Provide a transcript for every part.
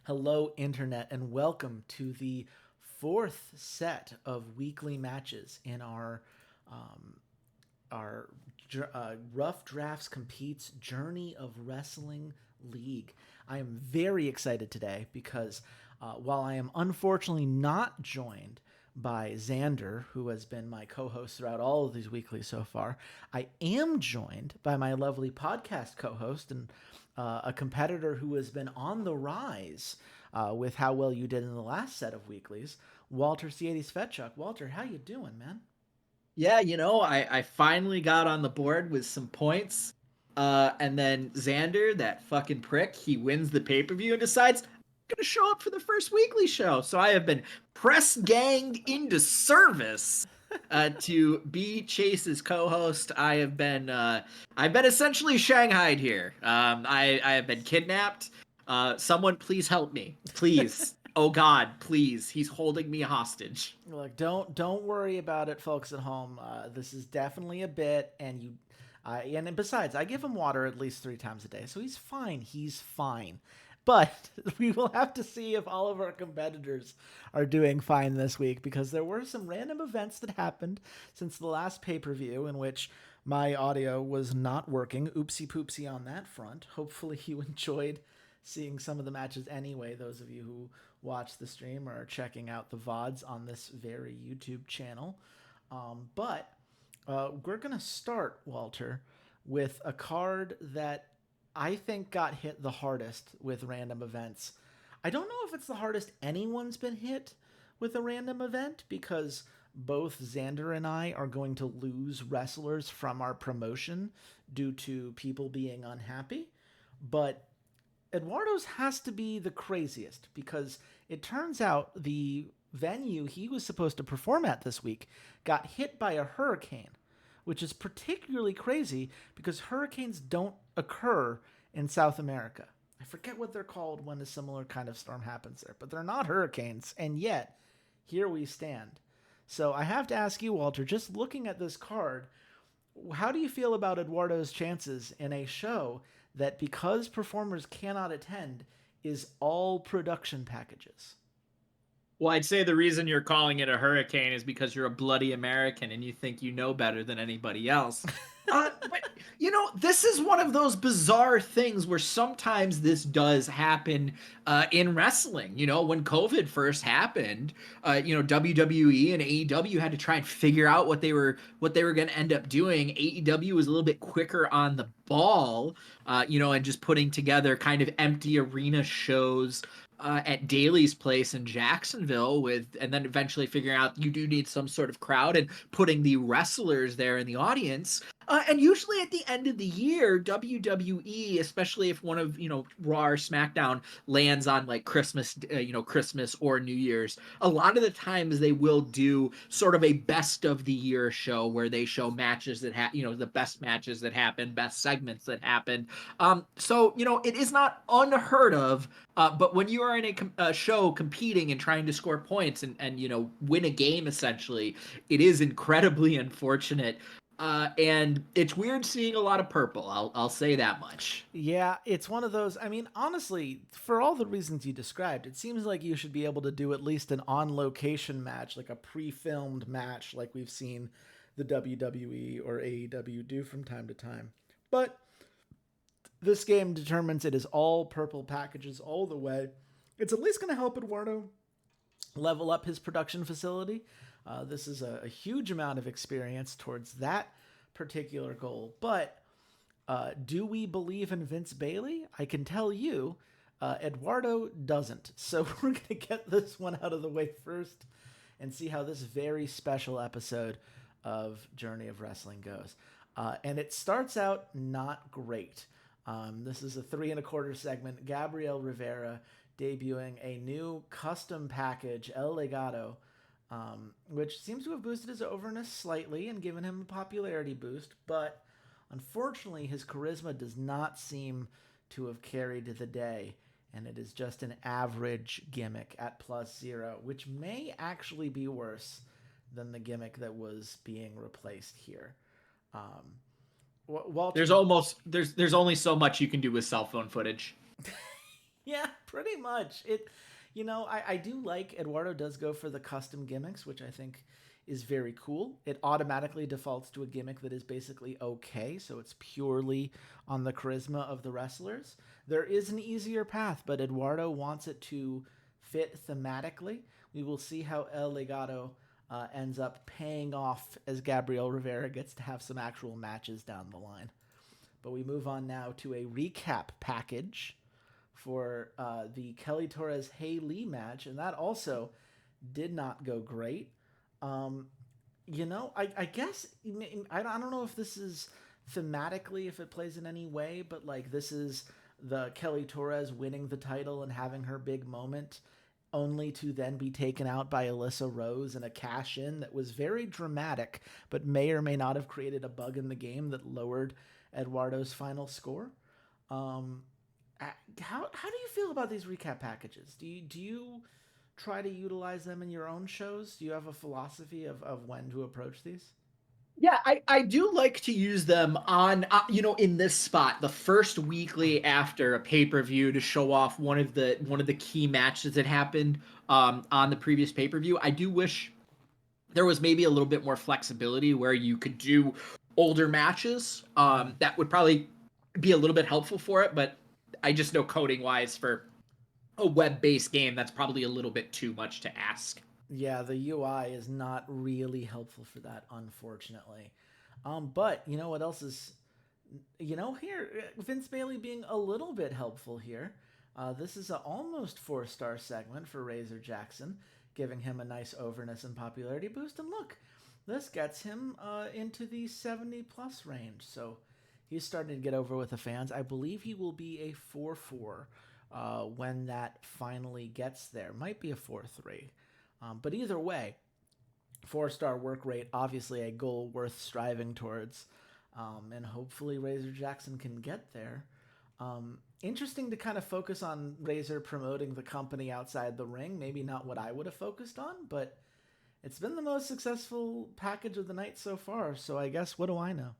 Hello, Internet, and welcome to the fourth set of weekly matches in um, our Rough Drafts Competes Journey of Wrestling League. I am very excited today because while I am unfortunately not joined by Xander, who has been my co host throughout all of these weeklies so far, I am joined by my lovely podcast co host and a competitor who has been on the rise with how well you did in the last set of weeklies, Walter C80 Svetchuk. Walter, how you doing, man? Yeah, I finally got on the board with some points. And then Xander, that fucking prick, he wins the pay-per-view and decides I'm gonna show up for the first weekly show. So I have been press ganged into service to be Chase's co-host. I've been essentially shanghaied here. I have been kidnapped. Someone please help me. Please. Oh God, please. He's holding me hostage. Look, don't worry about it, folks at home. This is definitely a bit, and besides, I give him water at least 3 times a day, so he's fine. He's fine. But we will have to see if all of our competitors are doing fine this week because there were some random events that happened since the last pay per view in which my audio was not working. Oopsie poopsie on that front. Hopefully, you enjoyed seeing some of the matches anyway, those of you who watch the stream or are checking out the VODs on this very YouTube channel. But we're going to start, Walter, with a card that I think got hit the hardest with random events. I don't know if it's the hardest anyone's been hit with a random event because both Xander and I are going to lose wrestlers from our promotion due to people being unhappy. But Eduardo's has to be the craziest because it turns out the venue he was supposed to perform at this week got hit by a hurricane, which is particularly crazy because hurricanes don't occur in South America. I forget what they're called when a similar kind of storm happens there, but they're not hurricanes, and yet here we stand. So I have to ask you, Walter, just looking at this card, how do you feel about Eduardo's chances in a show that, because performers cannot attend, is all production packages? Well, I'd say the reason you're calling it a hurricane is because you're a bloody American and you think you know better than anybody else. But this is one of those bizarre things where sometimes this does happen in wrestling. When COVID first happened, WWE and AEW had to try and figure out what they were going to end up doing. AEW was a little bit quicker on the ball, and just putting together kind of empty arena shows at Daly's place in Jacksonville and then eventually figuring out you do need some sort of crowd and putting the wrestlers there in the audience. And usually at the end of the year, WWE, especially if one of Raw or SmackDown lands on like Christmas or New Year's, a lot of the times they will do sort of a best of the year show where they show matches that the best matches that happen, best segments that happen. So it is not unheard of. But when you are in a show competing and trying to score points and win a game, essentially, it is incredibly unfortunate. And it's weird seeing a lot of purple. I'll say that much. Yeah, it's one of those. I mean, honestly, for all the reasons you described, it seems like you should be able to do at least an on location match, like a pre filmed match, like we've seen the WWE or AEW do from time to time. But this game determines it is all purple packages all the way. It's at least going to help Eduardo level up his production facility. This is a huge amount of experience towards that particular goal. But do we believe in Vince Bailey? I can tell you, Eduardo doesn't. So we're going to get this one out of the way first and see how this very special episode of Journey of Wrestling goes. And it starts out not great. This is a 3 1/4 segment. Gabriel Rivera debuting a new custom package, El Legado, which seems to have boosted his overness slightly and given him a popularity boost, but unfortunately his charisma does not seem to have carried the day, and it is just an average gimmick at +0, which may actually be worse than the gimmick that was being replaced here. Um, Walter, There's only so much you can do with cell phone footage. Yeah, pretty much. I do like Eduardo does go for the custom gimmicks, which I think is very cool. It automatically defaults to a gimmick that is basically okay, so it's purely on the charisma of the wrestlers. There is an easier path, but Eduardo wants it to fit thematically. We will see how El Legado ends up paying off as Gabriel Rivera gets to have some actual matches down the line. But we move on now to a recap package for the Kelly Torres Hay Lee match, and that also did not go great. Um, I guess I don't know if this is thematically if it plays in any way, but like this is the Kelly Torres winning the title and having her big moment, only to then be taken out by Alyssa Rose in a cash in that was very dramatic, but may or may not have created a bug in the game that lowered Eduardo's final score. Um, how do you feel about these recap packages? Do you try to utilize them in your own shows? Do you have a philosophy of when to approach these? Yeah, I do like to use them on in this spot, the first weekly after a pay-per-view to show off one of the key matches that happened on the previous pay-per-view. I do wish there was maybe a little bit more flexibility where you could do older matches. That would probably be a little bit helpful for it, but I just know coding wise for a web-based game that's probably a little bit too much to ask. Yeah, the UI is not really helpful for that, unfortunately. But you know what else is, here Vince Bailey being a little bit helpful here. This is an almost 4-star segment for Razor Jackson, giving him a nice overness and popularity boost. And look, this gets him into the 70 plus range. So he's starting to get over with the fans. I believe he will be a 4-4 when that finally gets there. Might be a 4-3. But either way, 4-star work rate, obviously a goal worth striving towards. And hopefully Razor Jackson can get there. Interesting to kind of focus on Razor promoting the company outside the ring. Maybe not what I would have focused on, but it's been the most successful package of the night so far. So I guess, what do I know?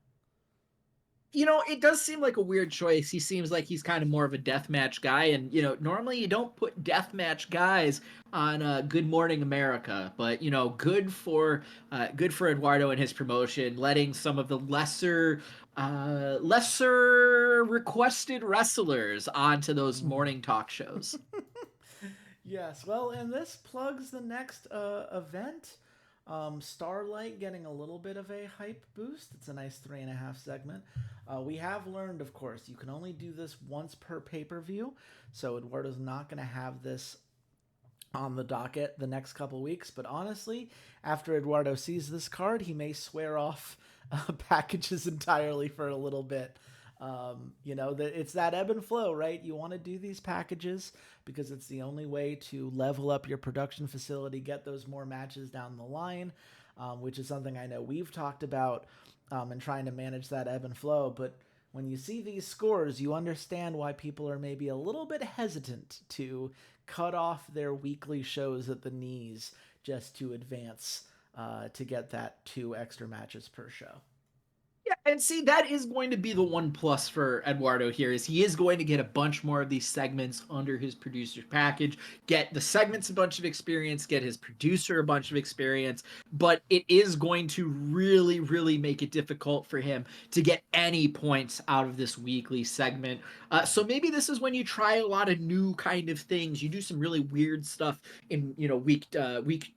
It does seem like a weird choice. He seems like he's kind of more of a deathmatch guy, and normally you don't put deathmatch guys on Good Morning America, but good for Eduardo and his promotion, letting some of the lesser requested wrestlers onto those morning talk shows. Yes, well, and this plugs the next event. Starlight getting a little bit of a hype boost. It's a nice 3.5 segment. We have learned, of course, you can only do this once per pay per view. So Eduardo's not going to have this on the docket the next couple weeks. But honestly, after Eduardo sees this card, he may swear off packages entirely for a little bit. It's that ebb and flow, right? You want to do these packages because it's the only way to level up your production facility, get those more matches down the line, which is something I know we've talked about and trying to manage that ebb and flow. But when you see these scores, you understand why people are maybe a little bit hesitant to cut off their weekly shows at the knees just to advance to get that 2 extra matches per show. Yeah, and see, that is going to be the one plus for Eduardo here is he is going to get a bunch more of these segments under his producer's package, get the segments a bunch of experience, get his producer a bunch of experience, but it is going to really, really make it difficult for him to get any points out of this weekly segment. So maybe this is when you try a lot of new kind of things. You do some really weird stuff in week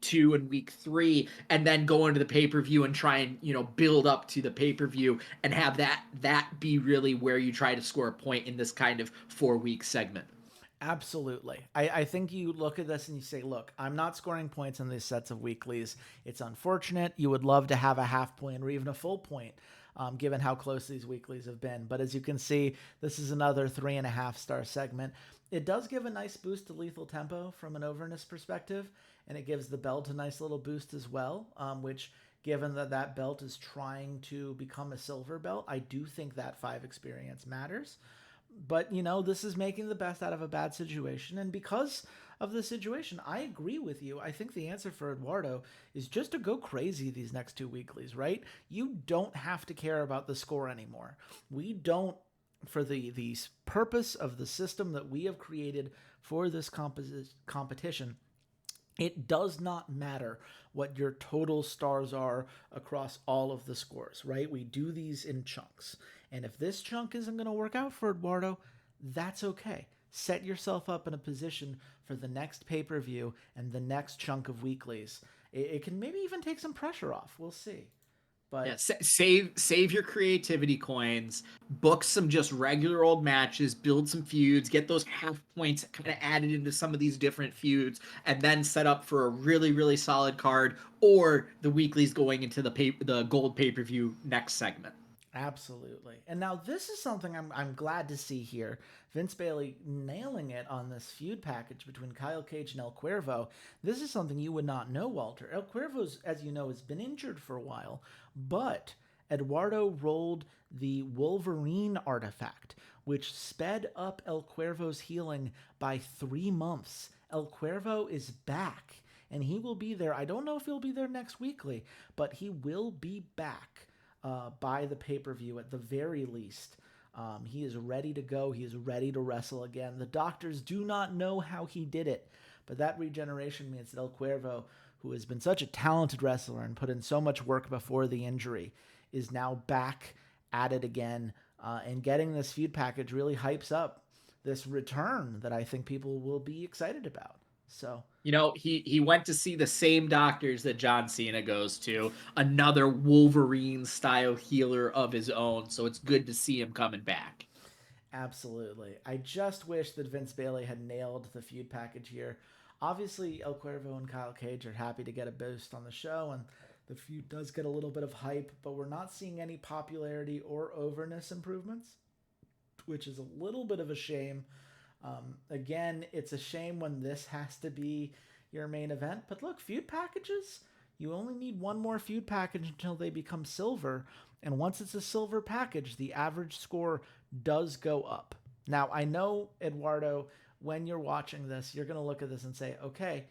2 and week 3, and then go into the pay per view and try and build up to the pay per view and have that be really where you try to score a point in this kind of 4 week segment. Absolutely. I think you look at this and you say, look, I'm not scoring points in these sets of weeklies. It's unfortunate. You would love to have a half point or even a full point, given how close these weeklies have been. But as you can see, this is another 3.5-star segment. It does give a nice boost to lethal tempo from an overness perspective, and it gives the belt a nice little boost as well, which given that that belt is trying to become a silver belt, I do think that 5 experience matters. But, this is making the best out of a bad situation. And because of the situation, I agree with you. I think the answer for Eduardo is just to go crazy these next 2 weeklies, right? You don't have to care about the score anymore. We don't for the purpose of the system that we have created for this competition, it does not matter what your total stars are across all of the scores, right? We do these in chunks. And if this chunk isn't going to work out for Eduardo, that's okay. Set yourself up in a position for the next pay per view and the next chunk of weeklies. It can maybe even take some pressure off. We'll see. Yeah, But save your creativity coins, book some just regular old matches, build some feuds, get those half points kind of added into some of these different feuds, and then set up for a really solid card or the weeklies going into the gold pay per view next segment. absolutely. And now this is something I'm glad to see here. Vince Bailey nailing it on this feud package between Kyle Cage and El Cuervo. This is something you would not know, Walter. El Cuervo's, as you know, has been injured for a while, but Eduardo rolled the Wolverine artifact, which sped up El Cuervo's healing by 3 months. El Cuervo is back, and he will be there. I don't know if he'll be there next weekly, but he will be back by the pay per view at the very least. He is ready to go. He is ready to wrestle again. The doctors do not know how he did it, but that regeneration means that El Cuervo, who has been such a talented wrestler and put in so much work before the injury, is now back at it again. And getting this feud package really hypes up this return that I think people will be excited about. So You know, he went to see the same doctors that John Cena goes to, another Wolverine style healer of his own. So it's good to see him coming back. absolutely. I just wish that Vince Bailey had nailed the feud package here. Obviously, El Cuervo and Kyle Cage are happy to get a boost on the show, and the feud does get a little bit of hype, but we're not seeing any popularity or overness improvements, which is a little bit of a shame. Again, it's a shame when this has to be your main event, but look, feud packages, you only need one more feud package until they become silver, and once it's a silver package, the average score does go up. Now, I know, Eduardo, when you're watching this, you're going to look at this and say, okay,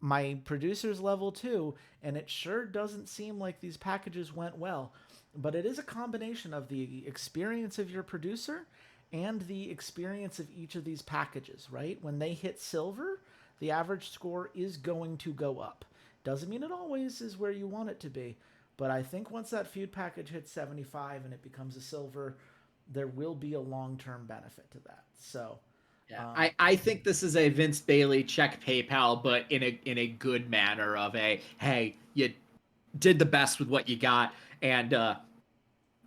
my producer's level 2, and it sure doesn't seem like these packages went well. But it is a combination of the experience of your producer and the experience of each of these packages, right? When they hit silver, the average score is going to go up. Doesn't mean it always is where you want it to be, but I think once that feud package hits 75 and it becomes a silver, there will be a long term benefit to that. So, Yeah, I think this is a Vince Bailey check PayPal, but in a good manner of a hey, you did the best with what you got, and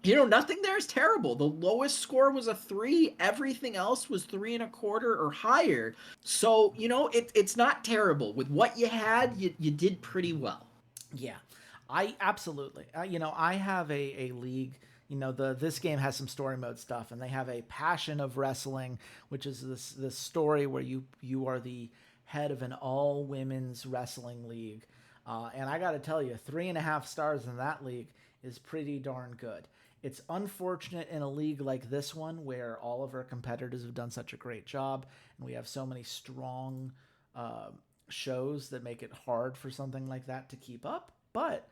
nothing there is terrible. The lowest score was a 3. Everything else was 3.25 or higher. So it's not terrible with what you had. You did pretty well. yeah, I absolutely. I have a league. This game has some story mode stuff, and they have a Passion of Wrestling, which is this story where you are the head of an all women's wrestling league, and I got to tell you, 3.5 stars in that league is pretty darn good. It's unfortunate in a league like this one where all of our competitors have done such a great job, and we have so many strong uh, shows that make it hard for something like that to keep up. But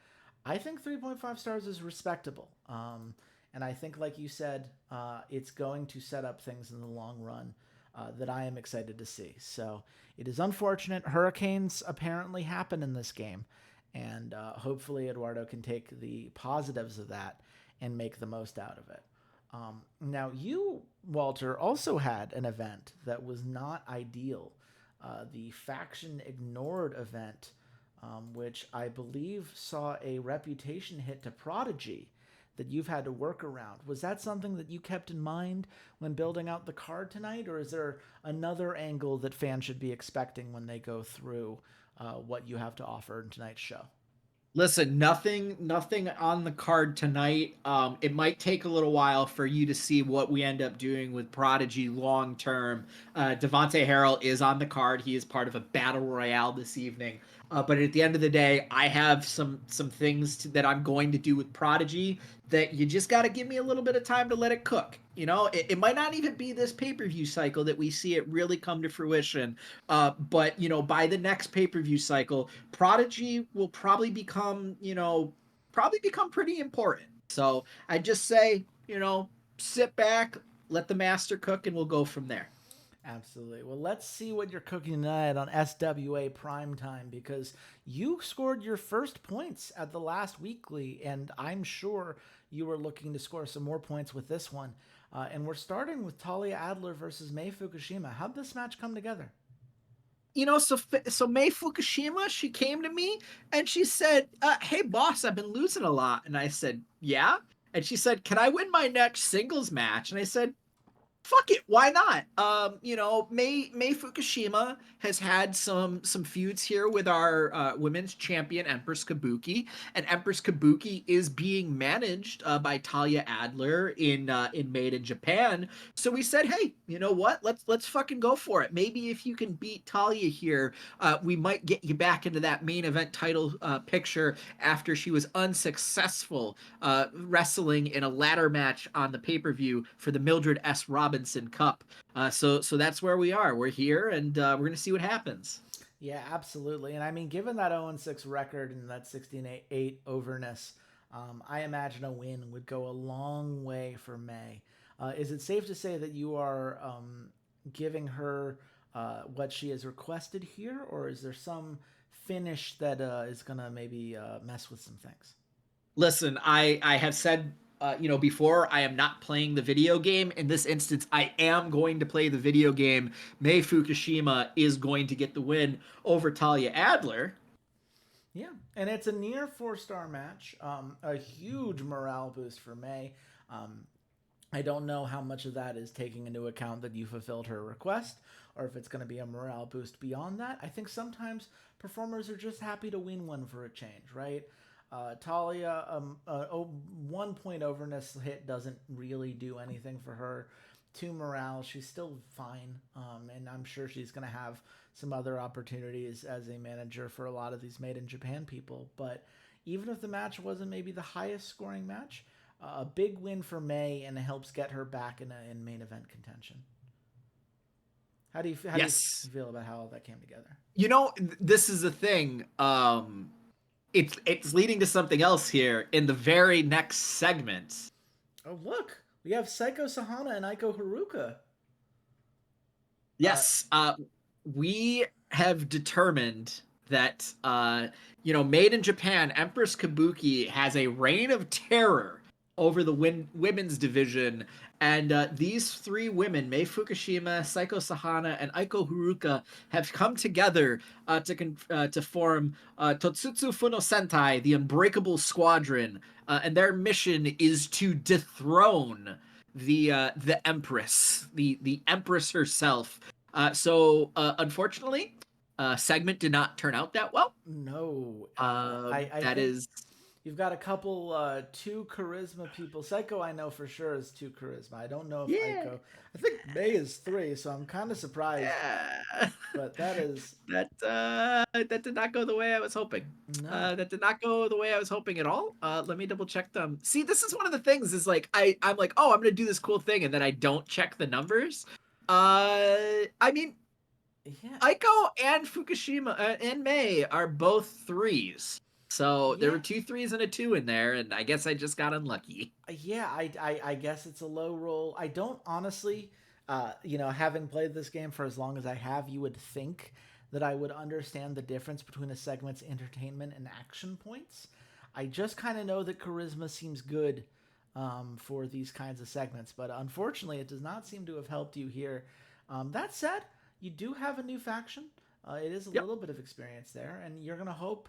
I think 3.5 stars is respectable. And I think, like you said, it's going to set up things in the long run that I am excited to see. So it is unfortunate. Hurricanes apparently happen in this game. And hopefully, Eduardo can take the positives of that and make the most out of it. Now, you, Walter, also had an event that was not ideal, the Faction Ignored event, which I believe saw a reputation hit to Prodigy that you've had to work around. Was that something that you kept in mind when building out the card tonight, or is there another angle that fans should be expecting when they go through what you have to offer in tonight's show? Listen, nothing on the card tonight. It might take a little while for you to see what we end up doing with Prodigy long term. Devonte Harrell is on the card. He is part of a battle royale this evening. But at the end of the day, I have some things that I'm going to do with Prodigy that you just got to give me a little bit of time to let it cook. It might not even be this pay-per-view cycle that we see it really come to fruition. But by the next pay-per-view cycle, Prodigy will probably become pretty important. So I just say, sit back, let the master cook, and we'll go from there. Absolutely. Well, let's see what you're cooking tonight on SWA Primetime, because you scored your first points at the last weekly, and I'm sure you were looking to score some more points with this one. And we're starting with Talia Adler versus Mei Fukushima. How'd this match come together? So Mei Fukushima, she came to me and she said, "Hey boss, I've been losing a lot." And I said, "Yeah." And she said, "Can I win my next singles match?" And I said, "Fuck it, why not?" Mei Fukushima has had some feuds here with our women's champion Empress Kabuki, and Empress Kabuki is being managed by Talia Adler in Made in Japan. So we said, "Hey, you know what? Let's fucking go for it. Maybe if you can beat Talia here, we might get you back into that main event title picture after she was unsuccessful wrestling in a ladder match on the pay-per-view for the Mildred S. Robinson Cup." So that's where we are. We're here, and we're gonna see what happens. Yeah, absolutely. And I mean, given that 0-6 record and that 16-8 overness, I imagine a win would go a long way for May. Is it safe to say that you are giving her what she has requested here, or is there some finish that is going to maybe mess with some things? Listen, I have said before, I am not playing the video game. In this instance, I am going to play the video game. Mei Fukushima is going to get the win over Talia Adler. Yeah, and it's a near 4-star match. A huge morale boost for May. Um, I don't know how much of that is taking into account that you fulfilled her request, or if it's going to be a morale boost beyond that. I think sometimes performers are just happy to win one for a change, right? Talia, 1 point overness hit doesn't really do anything for her. 2 morale, she's still fine, and I'm sure she's going to have some other opportunities as a manager for a lot of these Made in Japan people. But even if the match wasn't maybe the highest scoring match, a big win for May, and it helps get her back in main event contention. How do you Yes. feel about how all that came together? This is the thing. It's leading to something else here in the very next segment. Oh, look, we have Psycho Sahana and Aiko Haruka. Uh, Yes, we have determined that Made in Japan, Empress Kabuki has a reign of terror over the women's division, and these three women, Mei Fukushima, Saiko Sahana, and Aiko Haruka, have come together to form Totsutsu Funo Sentai, the Unbreakable Squadron, and their mission is to dethrone the Empress, the Empress herself. Unfortunately, segment did not turn out that well. no, I That think is, you've got a couple 2 charisma people. Psycho, I know for sure is 2 charisma. I don't know if yeah, Aiko. I think May is 3, so I'm kind of surprised. yeah. But that is That did not go the way I was hoping. no. That did not go the way I was hoping at all. Let me double check them. See, this is one of the things. Is like I'm like, oh, I'm gonna do this cool thing, and then I don't check the numbers. I mean, Yeah, Aiko and Fukushima and May are both threes. So there were yeah. 2 3s and a 2 in there, and I guess I just got unlucky. Yeah, I guess it's a low roll. I don't honestly, having played this game for as long as I have, you would think that I would understand the difference between a segment's entertainment and action points. I just kind of know that charisma seems good for these kinds of segments, but unfortunately, it does not seem to have helped you here. That said, you do have a new faction. It is a Yep. little bit of experience there, and you're going to hope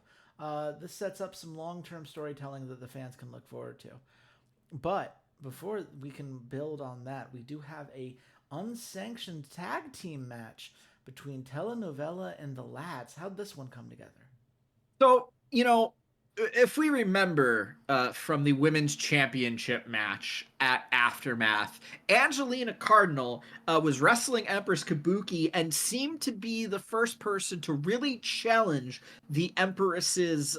this sets up some long term storytelling that the fans can look forward to. But before we can build on that, we do have a unsanctioned tag team match between Telenovela and the Lads. How'd this one come together? So, if we remember from the women's championship match at Aftermath, Angelina Cardinal was wrestling Empress Kabuki and seemed to be the first person to really challenge the Empress's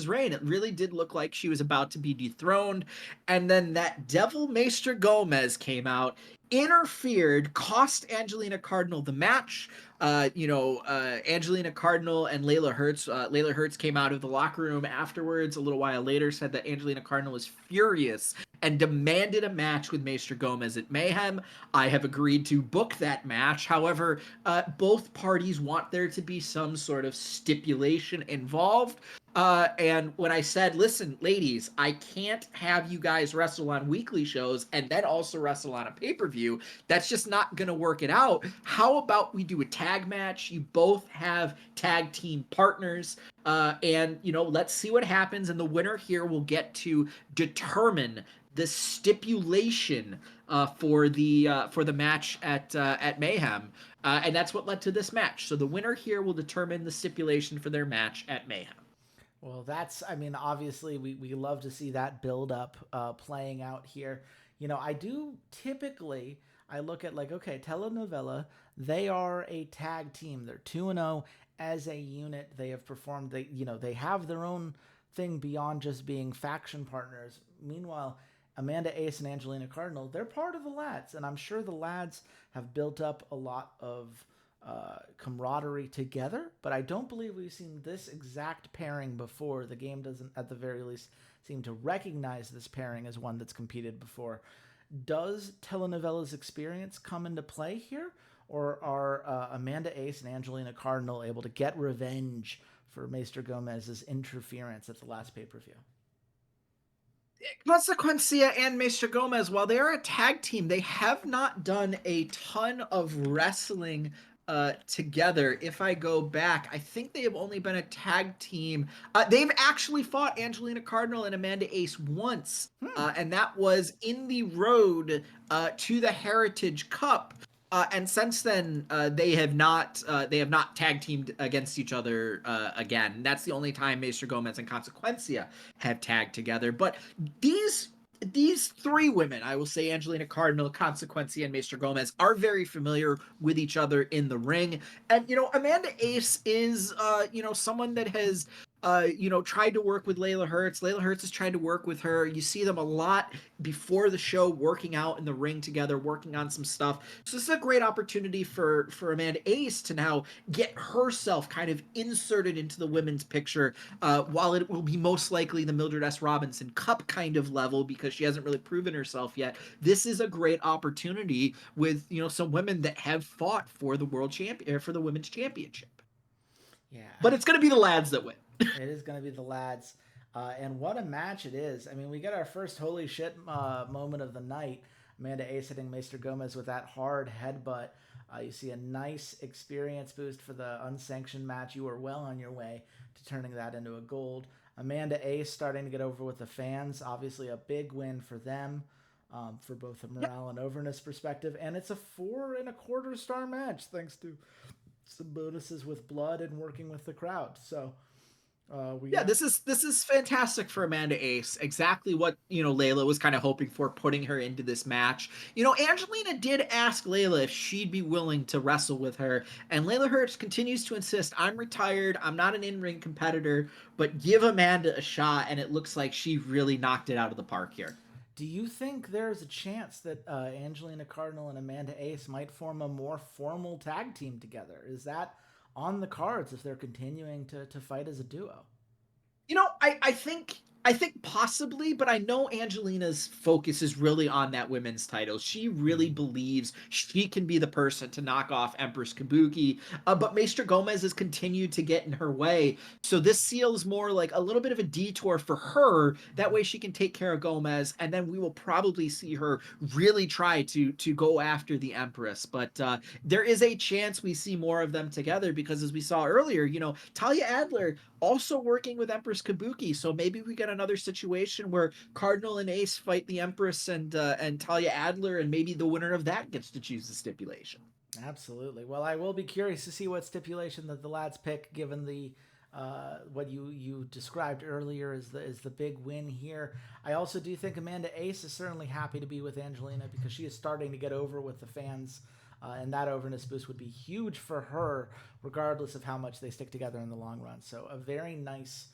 reign. It really did look like she was about to be dethroned, and then that Devil Maester Gomez came out, interfered, cost Angelina Cardinal the match. Angelina Cardinal and Layla Hertz. Layla Hertz came out of the locker room afterwards a little while later, said that Angelina Cardinal was furious and demanded a match with Maester Gomez at Mayhem. I have agreed to book that match. However, both parties want there to be some sort of stipulation involved. And when I said, listen, ladies, I can't have you guys wrestle on weekly shows and then also wrestle on a pay-per-view, that's just not going to work it out. How about we do a tag match? You both have tag team partners. And, let's see what happens. And the winner here will get to determine the stipulation for the match at Mayhem. And that's what led to this match. So the winner here will determine the stipulation for their match at Mayhem. Well, I mean, obviously, we love to see that build up playing out here. I do typically, I look at like, okay, telenovela, they are a tag team. They're 2-0 as a unit. They have performed, they have their own thing beyond just being faction partners. Meanwhile, Amanda Ace and Angelina Cardinal, they're part of the lads. And I'm sure the lads have built up a lot of camaraderie together, but I don't believe we've seen this exact pairing before. The game doesn't, at the very least, seem to recognize this pairing as one that's competed before. Does telenovelas experience come into play here, or are Amanda Ace and Angelina Cardinal able to get revenge for Maester Gomez's interference at the last pay-per-view? Consequencia and Maester Gomez, while they are a tag team, they have not done a ton of wrestling together. If I go back, I think they have only been a tag team. They've actually fought Angelina Cardinal and Amanda Ace once, and that was in the road to the Heritage Cup. And since then, they have not tag teamed against each other again. That's the only time Maester Gomez and Consequencia have tagged together. But these three women, I will say Angelina Cardinal, Consequencia, and Maester Gomez, are very familiar with each other in the ring. And Amanda Ace is someone that has tried to work with Layla Hurts. Layla Hurts has tried to work with her. You see them a lot before the show, working out in the ring together, working on some stuff. So this is a great opportunity for Amanda Ace to now get herself kind of inserted into the women's picture. While it will be most likely the Mildred S. Robinson Cup kind of level because she hasn't really proven herself yet, this is a great opportunity with some women that have fought for the world champion for the women's championship. Yeah, But it's going to be the lads that win. it is going to be the lads. And what a match it is. I mean, we get our first holy shit moment of the night. Amanda Ace hitting Maester Gomez with that hard headbutt. You see a nice experience boost for the unsanctioned match. You are well on your way to turning that into a gold. Amanda Ace starting to get over with the fans. Obviously, a big win for them, for both a morale and overness perspective. And it's a 4.25-star match, thanks to some bonuses with blood and working with the crowd. So this is fantastic for Amanda Ace. Exactly what Layla was kind of hoping for, putting her into this match. Angelina did ask Layla if she'd be willing to wrestle with her, and Layla Hurts continues to insist, "I'm retired. I'm not an in-ring competitor, but give Amanda a shot." And it looks like she really knocked it out of the park here. Do you think there's a chance that Angelina Cardinal and Amanda Ace might form a more formal tag team together? Is that on the cards if they're continuing to fight as a duo? I think possibly, but I know Angelina's focus is really on that women's title. She really believes she can be the person to knock off Empress Kabuki, but Maester Gomez has continued to get in her way. So this seals more like a little bit of a detour for her. That way she can take care of Gomez, and then we will probably see her really try to go after the Empress. But there is a chance we see more of them together because, as we saw earlier, Talia Adler also working with Empress Kabuki. So maybe we get another situation where Cardinal and Ace fight the Empress and Talia Adler, and maybe the winner of that gets to choose the stipulation. Absolutely. Well, I will be curious to see what stipulation that the lads pick, given the what you described earlier as the big win here. I also do think Amanda Ace is certainly happy to be with Angelina because she is starting to get over with the fans. And that overness boost would be huge for her, regardless of how much they stick together in the long run. So a very nice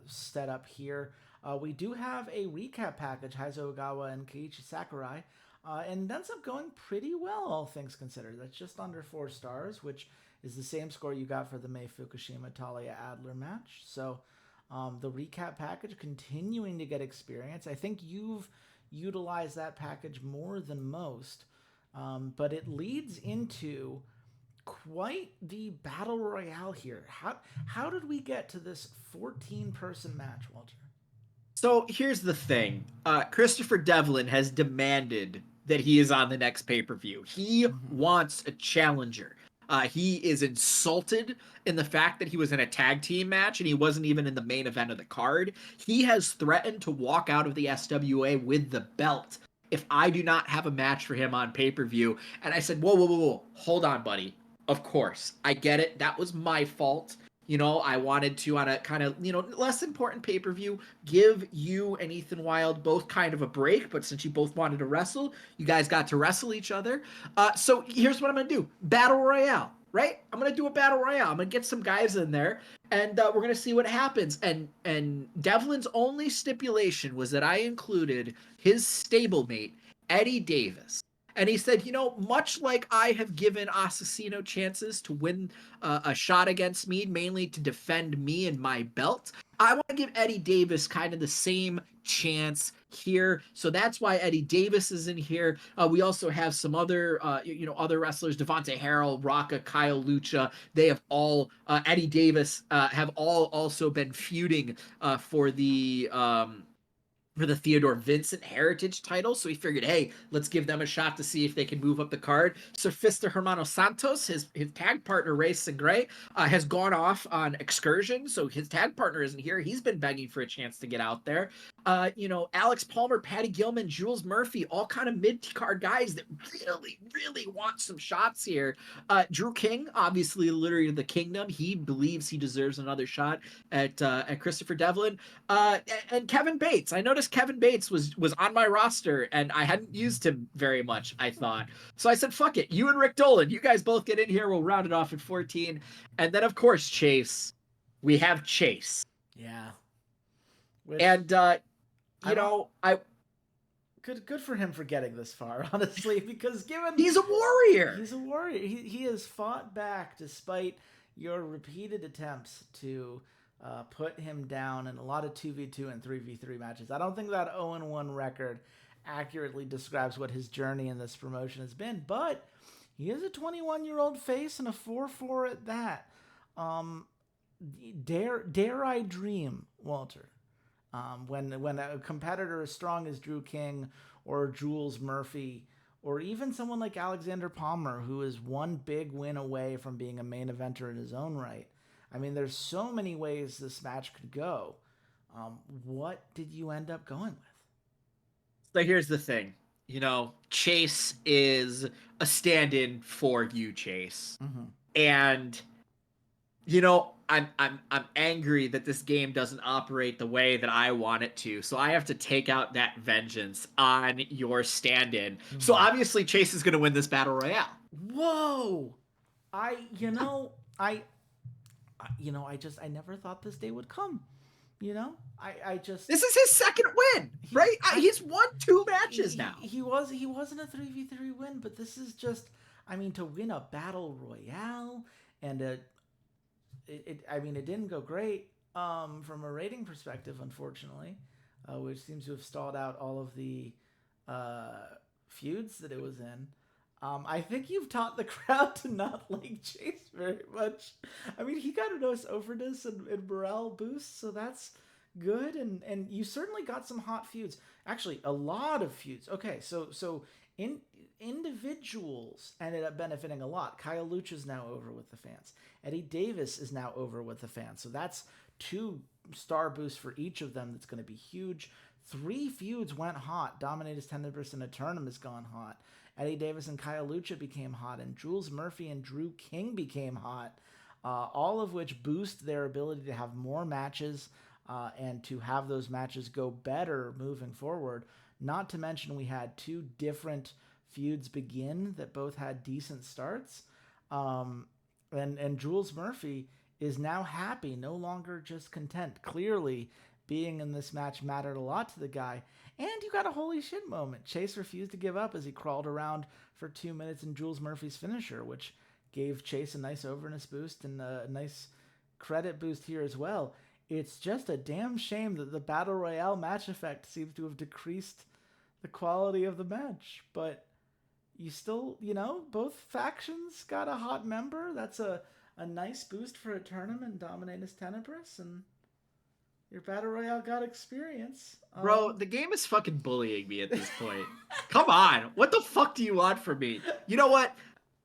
setup here. We do have a recap package, Heizo Ogawa and Keiichi Sakurai, and ends up going pretty well, all things considered. That's just under 4 stars, which is the same score you got for the Mei Fukushima Talia Adler match. So the recap package continuing to get experience. I think utilize that package more than most. But it leads into quite the battle royale here. How did we get to this 14-person match, Walter? So here's the thing. Christopher Devlin has demanded that he is on the next pay-per-view. He Mm-hmm. wants a challenger. He is insulted in the fact that he was in a tag team match and he wasn't even in the main event of the card. He has threatened to walk out of the SWA with the belt if I do not have a match for him on pay-per-view. And I said, whoa, whoa, whoa, whoa. Hold on, buddy. Of course. I get it. That was my fault. I wanted to, on a kind of, less important pay per view, give you and Ethan Wild both kind of a break. But since you both wanted to wrestle, you guys got to wrestle each other. So here's what I'm going to do: Battle Royale, right? I'm going to do a Battle Royale. I'm going to get some guys in there and we're going to see what happens. And Devlin's only stipulation was that I included his stablemate, Eddie Davis. And he said, much like I have given Assassino chances to win a shot against me, mainly to defend me and my belt, I want to give Eddie Davis kind of the same chance here. So that's why Eddie Davis is in here. We also have some other, other wrestlers: Devontae Harrell, Rocca, Kyle Lucha. They have all, Eddie Davis, have all also been feuding for the Theodore Vincent Heritage title. So he figured, hey, let's give them a shot to see if they can move up the card. Surfista Hermano Santos, his tag partner, Ray Sangre, has gone off on excursion. So his tag partner isn't here. He's been begging for a chance to get out there. Alex Palmer, Patty Gilman, Jules Murphy, all kind of mid-card guys that really, really want some shots here. Drew King, obviously literally the kingdom. He believes he deserves another shot at Christopher Devlin. And Kevin Bates. I noticed Kevin Bates was on my roster, and I hadn't used him very much, I thought. So I said, fuck it. You and Rick Dolan, you guys both get in here. We'll round it off at 14. And then, of course, Chase. We have Chase. Yeah. Which And, I good for him for getting this far, honestly, because he's a warrior. He's a warrior. He has fought back despite your repeated attempts to put him down in a lot of 2v2 and 3v3 matches. I don't think that 0-1 record accurately describes what his journey in this promotion has been, but he is a 21-year-old face and a 4-4 at that. Dare I dream, Walter? When a competitor as strong as Drew King or Jules Murphy, or even someone like Alexander Palmer, who is one big win away from being a main eventer in his own right. I mean, there's so many ways this match could go. What did you end up going with? So here's the thing. Chase is a stand-in for you, Chase. Mm-hmm. And I'm angry that this game doesn't operate the way that I want it to. So I have to take out that vengeance on your stand-in. Mm-hmm. So obviously Chase is going to win this battle royale. Whoa. I never thought this day would come. This is his second win, right? He's won 2 matches now. He wasn't a 3v3 win, but this is just, to win a battle royale and it didn't go great from a rating perspective, unfortunately, which seems to have stalled out all of the feuds that it was in. I think you've taught the crowd to not like Chase very much. He got a nice overdose and morale boost, so that's good. And you certainly got some hot feuds. Actually, a lot of feuds. Okay, so individuals ended up benefiting a lot. Kyle Lucha's now over with the fans. Eddie Davis is now over with the fans. So that's 2 star boosts for each of them. That's going to be huge. 3 feuds went hot. Dominatus Tenebris and Eternum has gone hot. Eddie Davis and Kyle Lucha became hot, and Jules Murphy and Drew King became hot, all of which boost their ability to have more matches and to have those matches go better moving forward. Not to mention we had 2 different feuds begin that both had decent starts. And Jules Murphy is now happy, no longer just content. Clearly, being in this match mattered a lot to the guy. And you got a holy shit moment. Chase refused to give up as he crawled around for 2 minutes in Jules Murphy's finisher, which gave Chase a nice overness boost and a nice credit boost here as well. It's just a damn shame that the Battle Royale match effect seems to have decreased the quality of the match. But you still, both factions got a hot member. That's a nice boost for a tournament. Dominatus Tenebris, and your battle royale got experience. Bro, the game is fucking bullying me at this point. Come on. What the fuck do you want from me? You know what?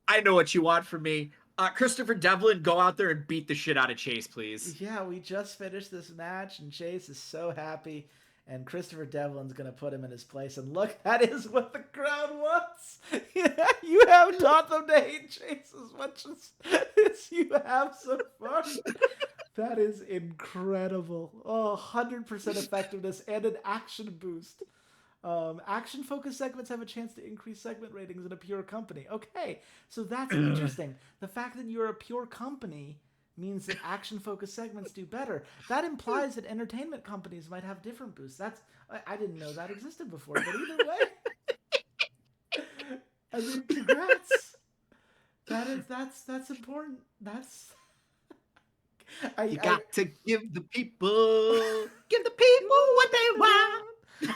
I know what you want from me. Christopher Devlin, go out there and beat the shit out of Chase, please. Yeah, we just finished this match, and Chase is so happy. And Christopher Devlin's gonna put him in his place. And look, that is what the crowd wants. Yeah, you have taught them to hate Chase as much as you have so far. That is incredible. Oh, 100% effectiveness and an action boost. Action focused segments have a chance to increase segment ratings in a pure company. Okay, so that's interesting. The fact that you're a pure company means that action focused segments do better. That implies that entertainment companies might have different boosts. I didn't know that existed before, but either way, I mean, congrats. That's important. You I got to give the people what they want.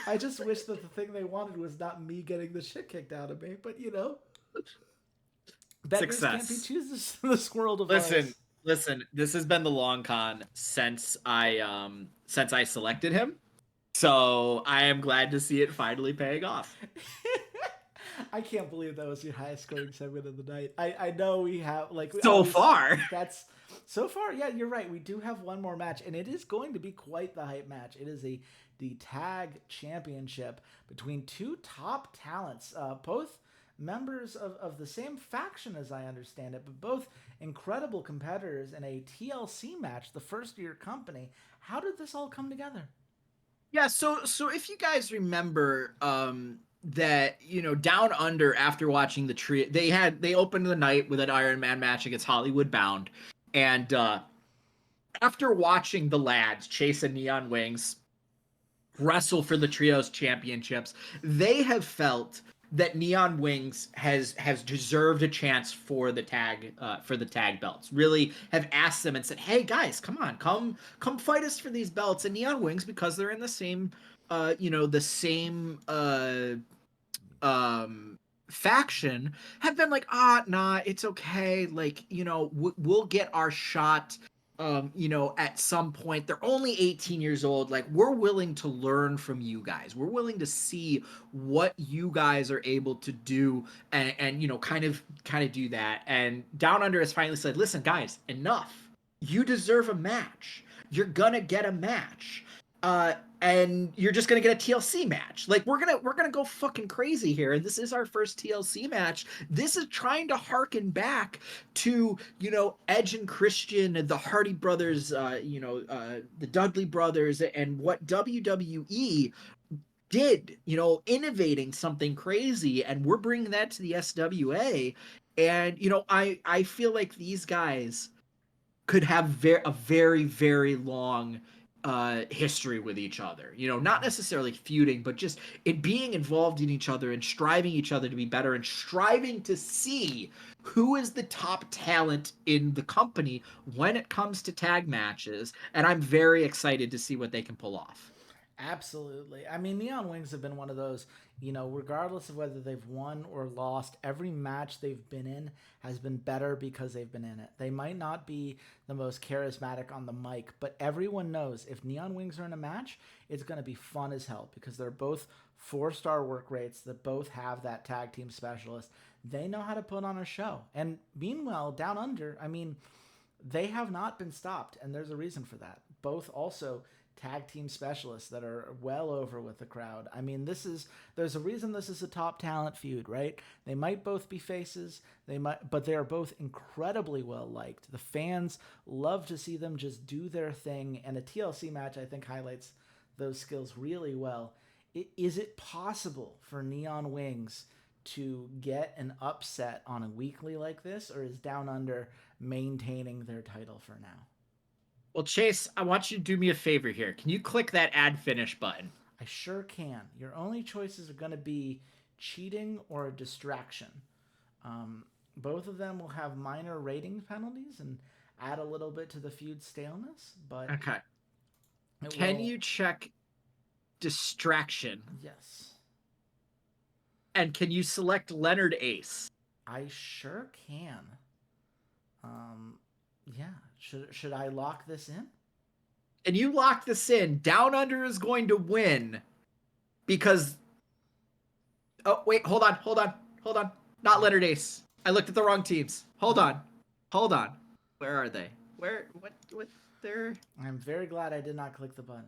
I just wish that the thing they wanted was not me getting the shit kicked out of me, but beggars can't be choosers in this world of ours. Listen. This has been the long con since I selected him, so I am glad to see it finally paying off. I can't believe that was your highest scoring segment of the night. I know we have we So always, far, that's so far. Yeah, you're right. We do have one more match, and it is going to be quite the hype match. It is the tag championship between two top talents, both members of the same faction as I understand it, but both incredible competitors in a TLC match, the first year company. How did this all come together? yeah. So if you guys remember, that Down Under, after watching the tree, they opened the night with an Iron Man match against Hollywood Bound, and after watching the lads Chase and Neon Wings wrestle for the trios championships, they have felt that Neon Wings has deserved a chance for the tag belts. Really have asked them and said, "Hey guys, come on, come fight us for these belts." And Neon Wings, because they're in the same the same faction, have been like, nah, it's okay, like, we'll get our shot at some point. They're only 18 years old. Like, we're willing to learn from you guys. We're willing to see what you guys are able to do, and kind of do that. And Down Under has finally said, listen guys, enough. You deserve a match. You're gonna get a match. And you're just gonna get a TLC match. Like, we're gonna go fucking crazy here. And this is our first TLC match. This is trying to harken back to Edge and Christian and the Hardy Brothers, the Dudley Brothers, and what WWE did, innovating something crazy, and we're bringing that to the SWA. And I feel like these guys could have a very, very long history with each other. Not necessarily feuding, but just it being involved in each other and striving each other to be better and striving to see who is the top talent in the company when it comes to tag matches. And I'm very excited to see what they can pull off. Absolutely. I mean, Neon Wings have been one of those, regardless of whether they've won or lost, every match they've been in has been better because they've been in it. They might not be the most charismatic on the mic, but everyone knows if Neon Wings are in a match, it's going to be fun as hell because they're both 4-star work rates that both have that tag team specialist. They know how to put on a show. And meanwhile, Down Under, I mean, they have not been stopped, and there's a reason for that. Both also tag team specialists that are well over with the crowd. I mean, there's a reason this is a top talent feud, right? They might both be faces, but they are both incredibly well liked. The fans love to see them just do their thing, and a TLC match I think highlights those skills really well. Is it possible for Neon Wings to get an upset on a weekly like this, or is Down Under maintaining their title for now? Well, Chase, I want you to do me a favor here. Can you click that add finish button? I sure can. Your only choices are going to be cheating or a distraction. Both of them will have minor rating penalties and add a little bit to the feud staleness, but Okay. it Can will. you check distraction? Yes. And can you select Leonard Ace? I sure can. Um, yeah. Should I lock this in? And you lock this in. Down Under is going to win because. Oh, wait. Hold on. Not Leonard Ace. I looked at the wrong teams. Hold on. Hold on. Where are they? Where? What? They're. I'm very glad I did not click the button.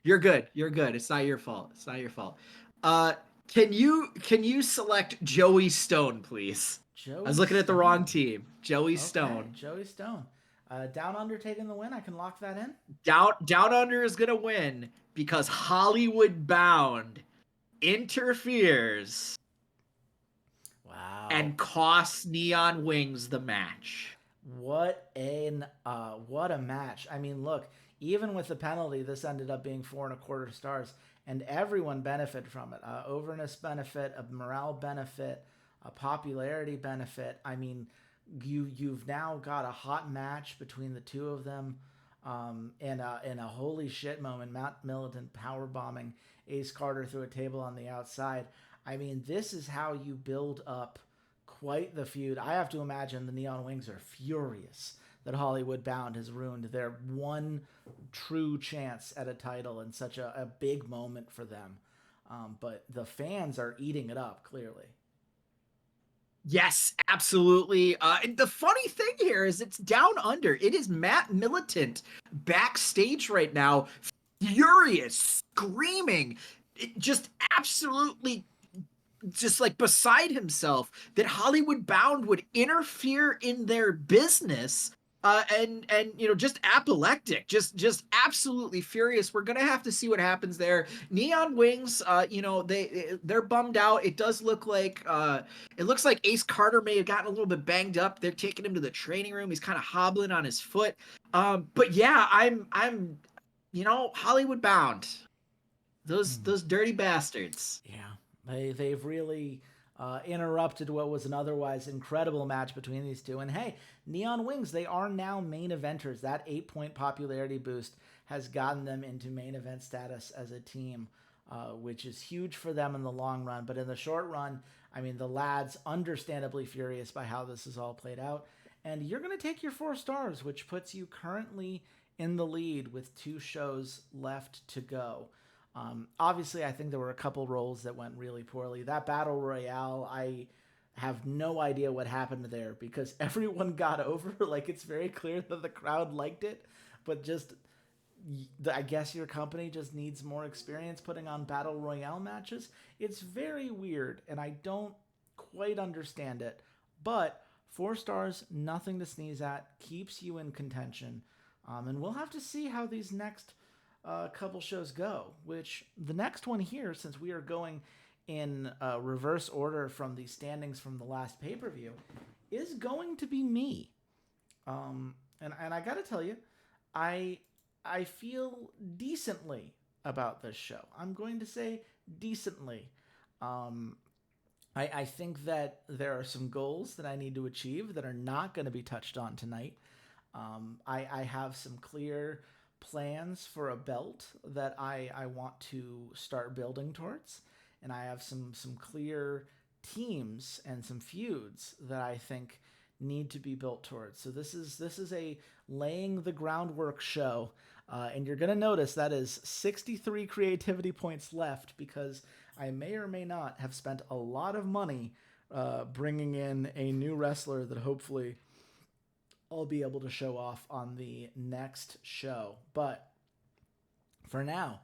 You're good. You're good. It's not your fault. It's not your fault. Uh, can you select Joey Stone, please? I was Joey looking at the wrong Stone. team. Joey Okay, Stone. Joey Stone. Down Under taking the win. I can lock that in. Down Under is gonna win because Hollywood Bound interferes Wow. and costs Neon Wings the match. What a match. I mean, look, even with the penalty, this ended up being 4.25 stars, and everyone benefited from it. Overness benefit, a morale benefit, a popularity benefit. I mean, you've now got a hot match between the two of them, in a holy shit moment. Matt Militant power bombing Ace Carter through a table on the outside. I mean, this is how you build up quite the feud. I have to imagine the Neon Wings are furious that Hollywood Bound has ruined their one true chance at a title in such a big moment for them. But the fans are eating it up, clearly. Yes, absolutely. And the funny thing here is it's Down Under. It is Matt Militant backstage right now, furious, screaming, just absolutely just like beside himself that Hollywood Bound would interfere in their business. And just apoplectic, just absolutely furious. We're gonna have to see what happens there. Neon Wings, they're bummed out. It looks like Ace Carter may have gotten a little bit banged up. They're taking him to the training room. He's kind of hobbling on his foot. But yeah, I'm Hollywood Bound. Those dirty bastards. Yeah, they've really interrupted what was an otherwise incredible match between these two. And hey, Neon Wings, they are now main eventers. That 8-point popularity boost has gotten them into main event status as a team, which is huge for them in the long run. But in the short run, I mean, the lads understandably furious by how this has all played out. And you're going to take your 4 stars, which puts you currently in the lead with 2 shows left to go. Obviously, I think there were a couple roles that went really poorly. That battle royale, I have no idea what happened there because everyone got over. Like, it's very clear that the crowd liked it, but just I guess your company just needs more experience putting on battle royale matches. It's very weird, and I don't quite understand it. But 4 stars, nothing to sneeze at, keeps you in contention. And we'll have to see how these next couple shows go. Which the next one here, since we are going in reverse order from the standings from the last pay per view, is going to be me. And I gotta tell you, I feel decently about this show. I'm going to say decently. I think that there are some goals that I need to achieve that are not going to be touched on tonight. I have some clear plans for a belt that I want to start building towards. And I have some clear teams and some feuds that I think need to be built towards. So this is a laying the groundwork show. And you're going to notice that is 63 creativity points left because I may or may not have spent a lot of money bringing in a new wrestler that hopefully I'll be able to show off on the next show. But for now,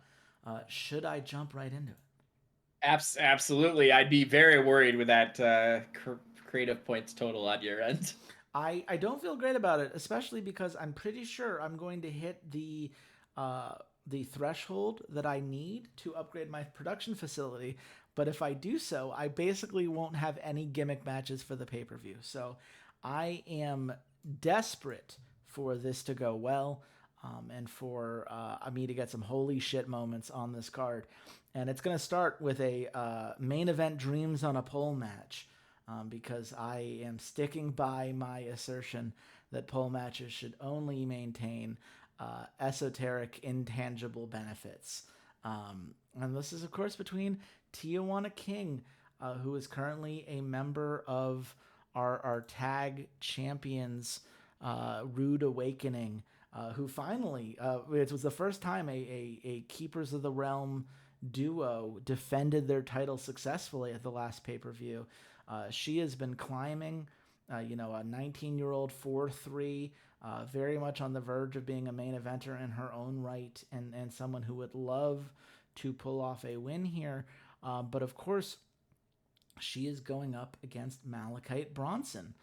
should I jump right into it? Absolutely. I'd be very worried with that creative points total on your end. I don't feel great about it, especially because I'm pretty sure I'm going to hit the threshold that I need to upgrade my production facility. But if I do so, I basically won't have any gimmick matches for the pay-per-view. So I am desperate for this to go well, and for me to get some holy shit moments on this card. And it's going to start with a main event Dreams on a Pole match, because I am sticking by my assertion that pole matches should only maintain esoteric, intangible benefits. And this is, of course, between Tijuana King, who is currently a member of our tag champions, Rude Awakening, who finally, it was the first time a Keepers of the Realm duo defended their title successfully at the last pay per view. She has been climbing, a 19-year-old 4-3, very much on the verge of being a main eventer in her own right, and someone who would love to pull off a win here. But of course, she is going up against Malachite Bronson,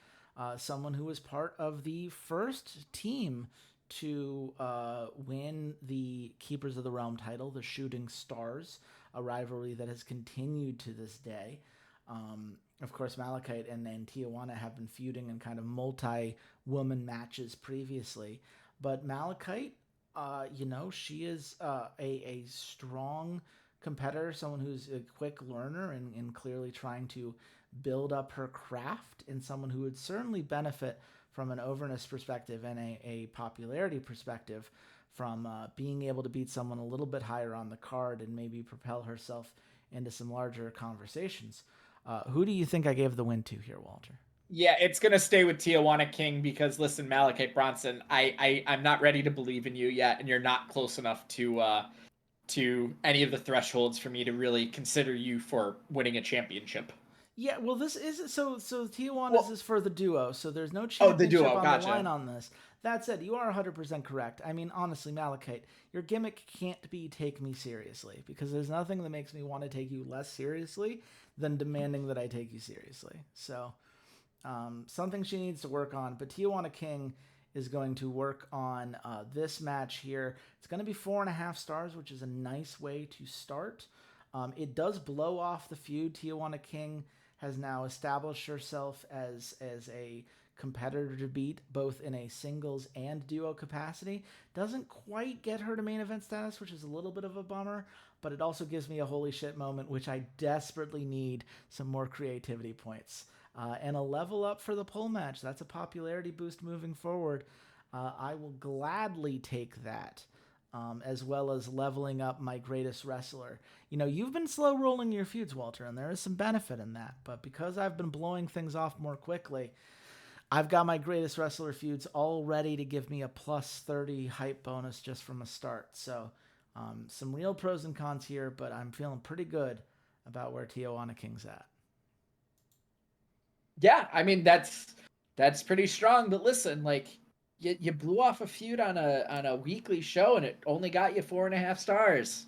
someone who was part of the first team to win the Keepers of the Realm title, the Shooting Stars, a rivalry that has continued to this day. Of course, Malachite and Tijuana have been feuding in kind of multi-woman matches previously. But Malachite, she is a strong competitor, someone who's a quick learner and clearly trying to build up her craft, and someone who would certainly benefit from an overness perspective and a popularity perspective from being able to beat someone a little bit higher on the card and maybe propel herself into some larger conversations. Who do you think I gave the win to here, Walter? Yeah, it's gonna stay with Tijuana King because listen, Malachite Bronson, I'm not ready to believe in you yet, and you're not close enough to any of the thresholds for me to really consider you for winning a championship. Yeah, well, this is so Tijuana's Well, is for the duo, so there's no oh, the championship duo, on the line gotcha. on this. That said, you are 100% correct. I mean, honestly, Malachite, your gimmick can't be take me seriously, because there's nothing that makes me want to take you less seriously than demanding that I take you seriously. So, something she needs to work on. But Tijuana King is going to work on this match here. It's going to be 4.5 stars, which is a nice way to start. It does blow off the feud. Tijuana King has now established herself as a competitor to beat, both in a singles and duo capacity. Doesn't quite get her to main event status, which is a little bit of a bummer, but it also gives me a holy shit moment, which I desperately need some more creativity points. And a level up for the pole match. That's a popularity boost moving forward. I will gladly take that. As well as leveling up my greatest wrestler. You've been slow rolling your feuds, Walter, and there is some benefit in that. But because I've been blowing things off more quickly, I've got my greatest wrestler feuds all ready to give me a plus 30 hype bonus just from a start. So, some real pros and cons here, but I'm feeling pretty good about where Tijuana King's at. Yeah, I mean that's pretty strong. But listen, like you blew off a feud on a weekly show, and it only got you 4.5 stars.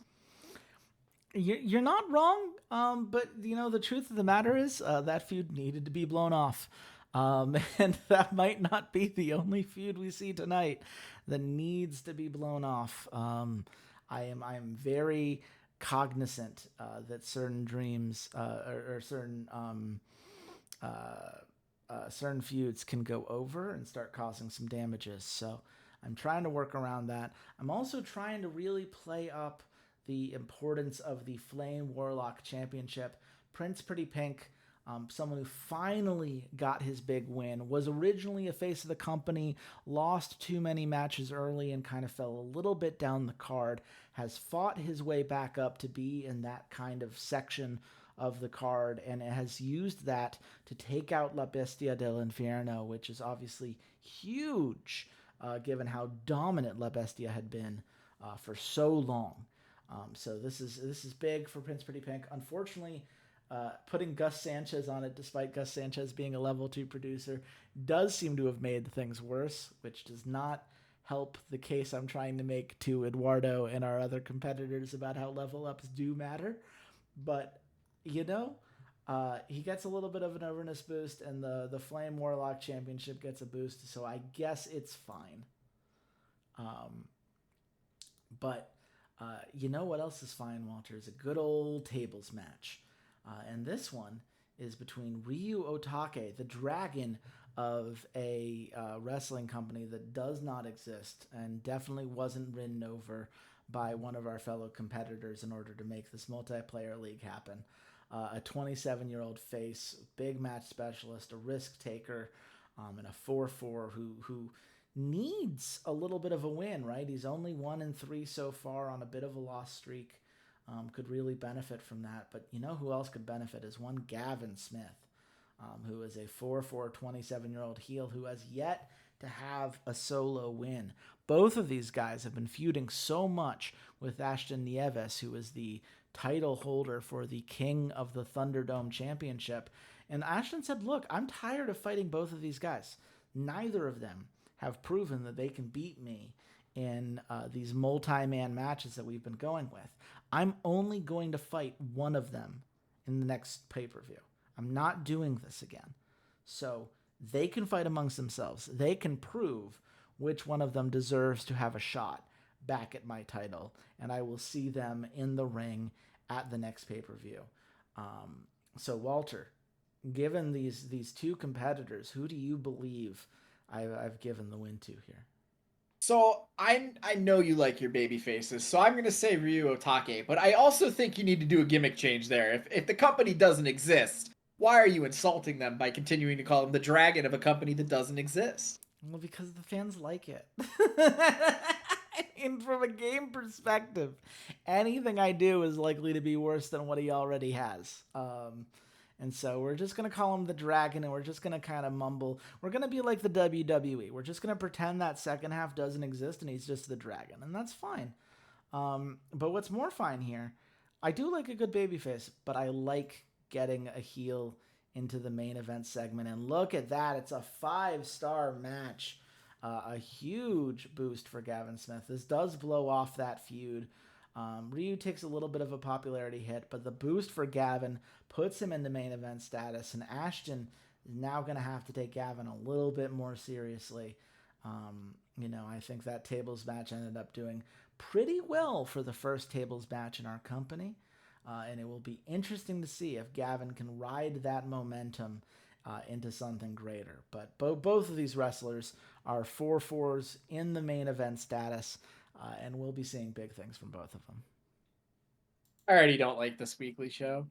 You're not wrong, but the truth of the matter is that feud needed to be blown off, and that might not be the only feud we see tonight that needs to be blown off. I am very cognizant that certain dreams or certain feuds can go over and start causing some damages. So I'm trying to work around that. I'm also trying to really play up the importance of the Flame Warlock Championship. Prince Pretty Pink, someone who finally got his big win, was originally a face of the company, lost too many matches early and kind of fell a little bit down the card, has fought his way back up to be in that kind of section of the card, and has used that to take out La Bestia del Infierno, which is obviously huge, given how dominant La Bestia had been for so long. So this is big for Prince Pretty Pink. Unfortunately, putting Gus Sanchez on it, despite Gus Sanchez being a level 2 producer, does seem to have made things worse, which does not help the case I'm trying to make to Eduardo and our other competitors about how level ups do matter. But he gets a little bit of an overness boost, and the Flame Warlock Championship gets a boost, so I guess it's fine. But you know what else is fine, Walter? Is a good old tables match. And this one is between Ryu Otake, the dragon of a wrestling company that does not exist and definitely wasn't ridden over by one of our fellow competitors in order to make this multiplayer league happen. A 27-year-old face, big match specialist, a risk taker, and a 4-4 who needs a little bit of a win, right? He's only 1-3 so far on a bit of a loss streak. could really benefit from that. But you know who else could benefit is one Gavin Smith, who is a 4-4 27-year-old heel who has yet to have a solo win. Both of these guys have been feuding so much with Ashton Nieves, who is the title holder for the King of the Thunderdome Championship. And Ashton said, look, I'm tired of fighting both of these guys. Neither of them have proven that they can beat me in these multi-man matches that we've been going with. I'm only going to fight one of them in the next pay-per-view. I'm not doing this again. So they can fight amongst themselves. They can prove which one of them deserves to have a shot back at my title, and I will see them in the ring at the next pay-per-view. So Walter, given these two competitors, who do you believe I've given the win to here? So I know you like your baby faces, so I'm gonna say Ryu Otake, but I also think you need to do a gimmick change there. If the company doesn't exist, why are you insulting them by continuing to call them the dragon of a company that doesn't exist? Well, because the fans like it. And from a game perspective, anything I do is likely to be worse than what he already has. And so we're just going to call him the Dragon, and we're just going to kind of mumble. We're going to be like the WWE. We're just going to pretend that second half doesn't exist and he's just the Dragon. And that's fine. But what's more fine here, I do like a good babyface, but I like getting a heel into the main event segment. And look at that. It's a 5-star match. A huge boost for Gavin Smith. This does blow off that feud. Ryu takes a little bit of a popularity hit, but the boost for Gavin puts him into main event status, and Ashton is now going to have to take Gavin a little bit more seriously. I think that tables match ended up doing pretty well for the first tables match in our company, and it will be interesting to see if Gavin can ride that momentum into something greater. But both of these wrestlers are 4-4s in the main event status, and we'll be seeing big things from both of them. I already don't like this weekly show.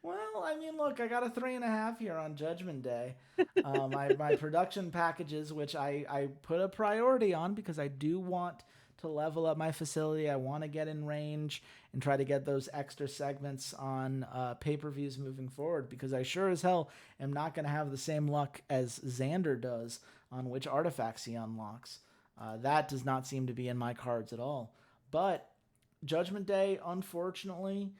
Well, I mean, look, I got a 3.5 here on Judgment Day. My production packages, which I put a priority on because I do want to level up my facility. I want to get in range and try to get those extra segments on pay-per-views moving forward, because I sure as hell am not going to have the same luck as Xander does on which artifacts he unlocks. That does not seem to be in my cards at all. But Judgment Day, unfortunately,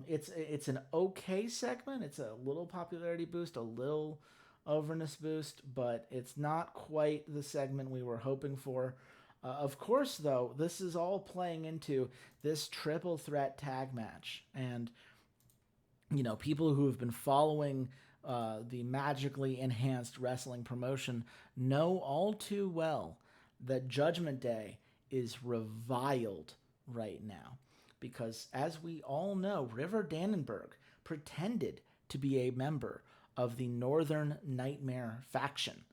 it's an okay segment. It's a little popularity boost, a little overness boost, but it's not quite the segment we were hoping for. Of course, though, this is all playing into this triple threat tag match. And, people who have been following the magically enhanced wrestling promotion know all too well that Judgment Day is reviled right now. Because, as we all know, River Dannenberg pretended to be a member of the Northern Nightmare faction.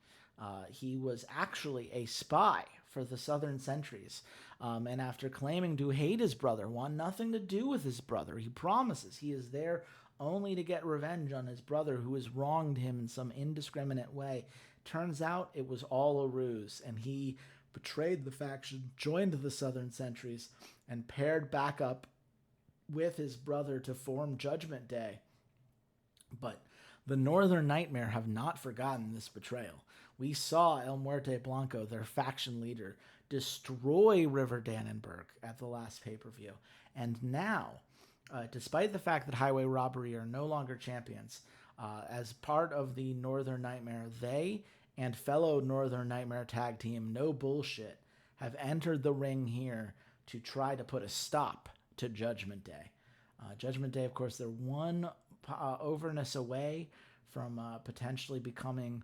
He was actually a spy for the Southern Sentries. And after claiming to hate his brother, want nothing to do with his brother, he promises he is there only to get revenge on his brother who has wronged him in some indiscriminate way. Turns out it was all a ruse, and he betrayed the faction, joined the Southern Sentries, and paired back up with his brother to form Judgment Day. But the Northern Nightmare have not forgotten this betrayal. We saw El Muerte Blanco, their faction leader, destroy River Dannenberg at the last pay-per-view. And now, despite the fact that Highway Robbery are no longer champions, as part of the Northern Nightmare, they and fellow Northern Nightmare tag team No Bullshit have entered the ring here to try to put a stop to Judgment Day. Judgment Day, of course, they're one overness away from potentially becoming,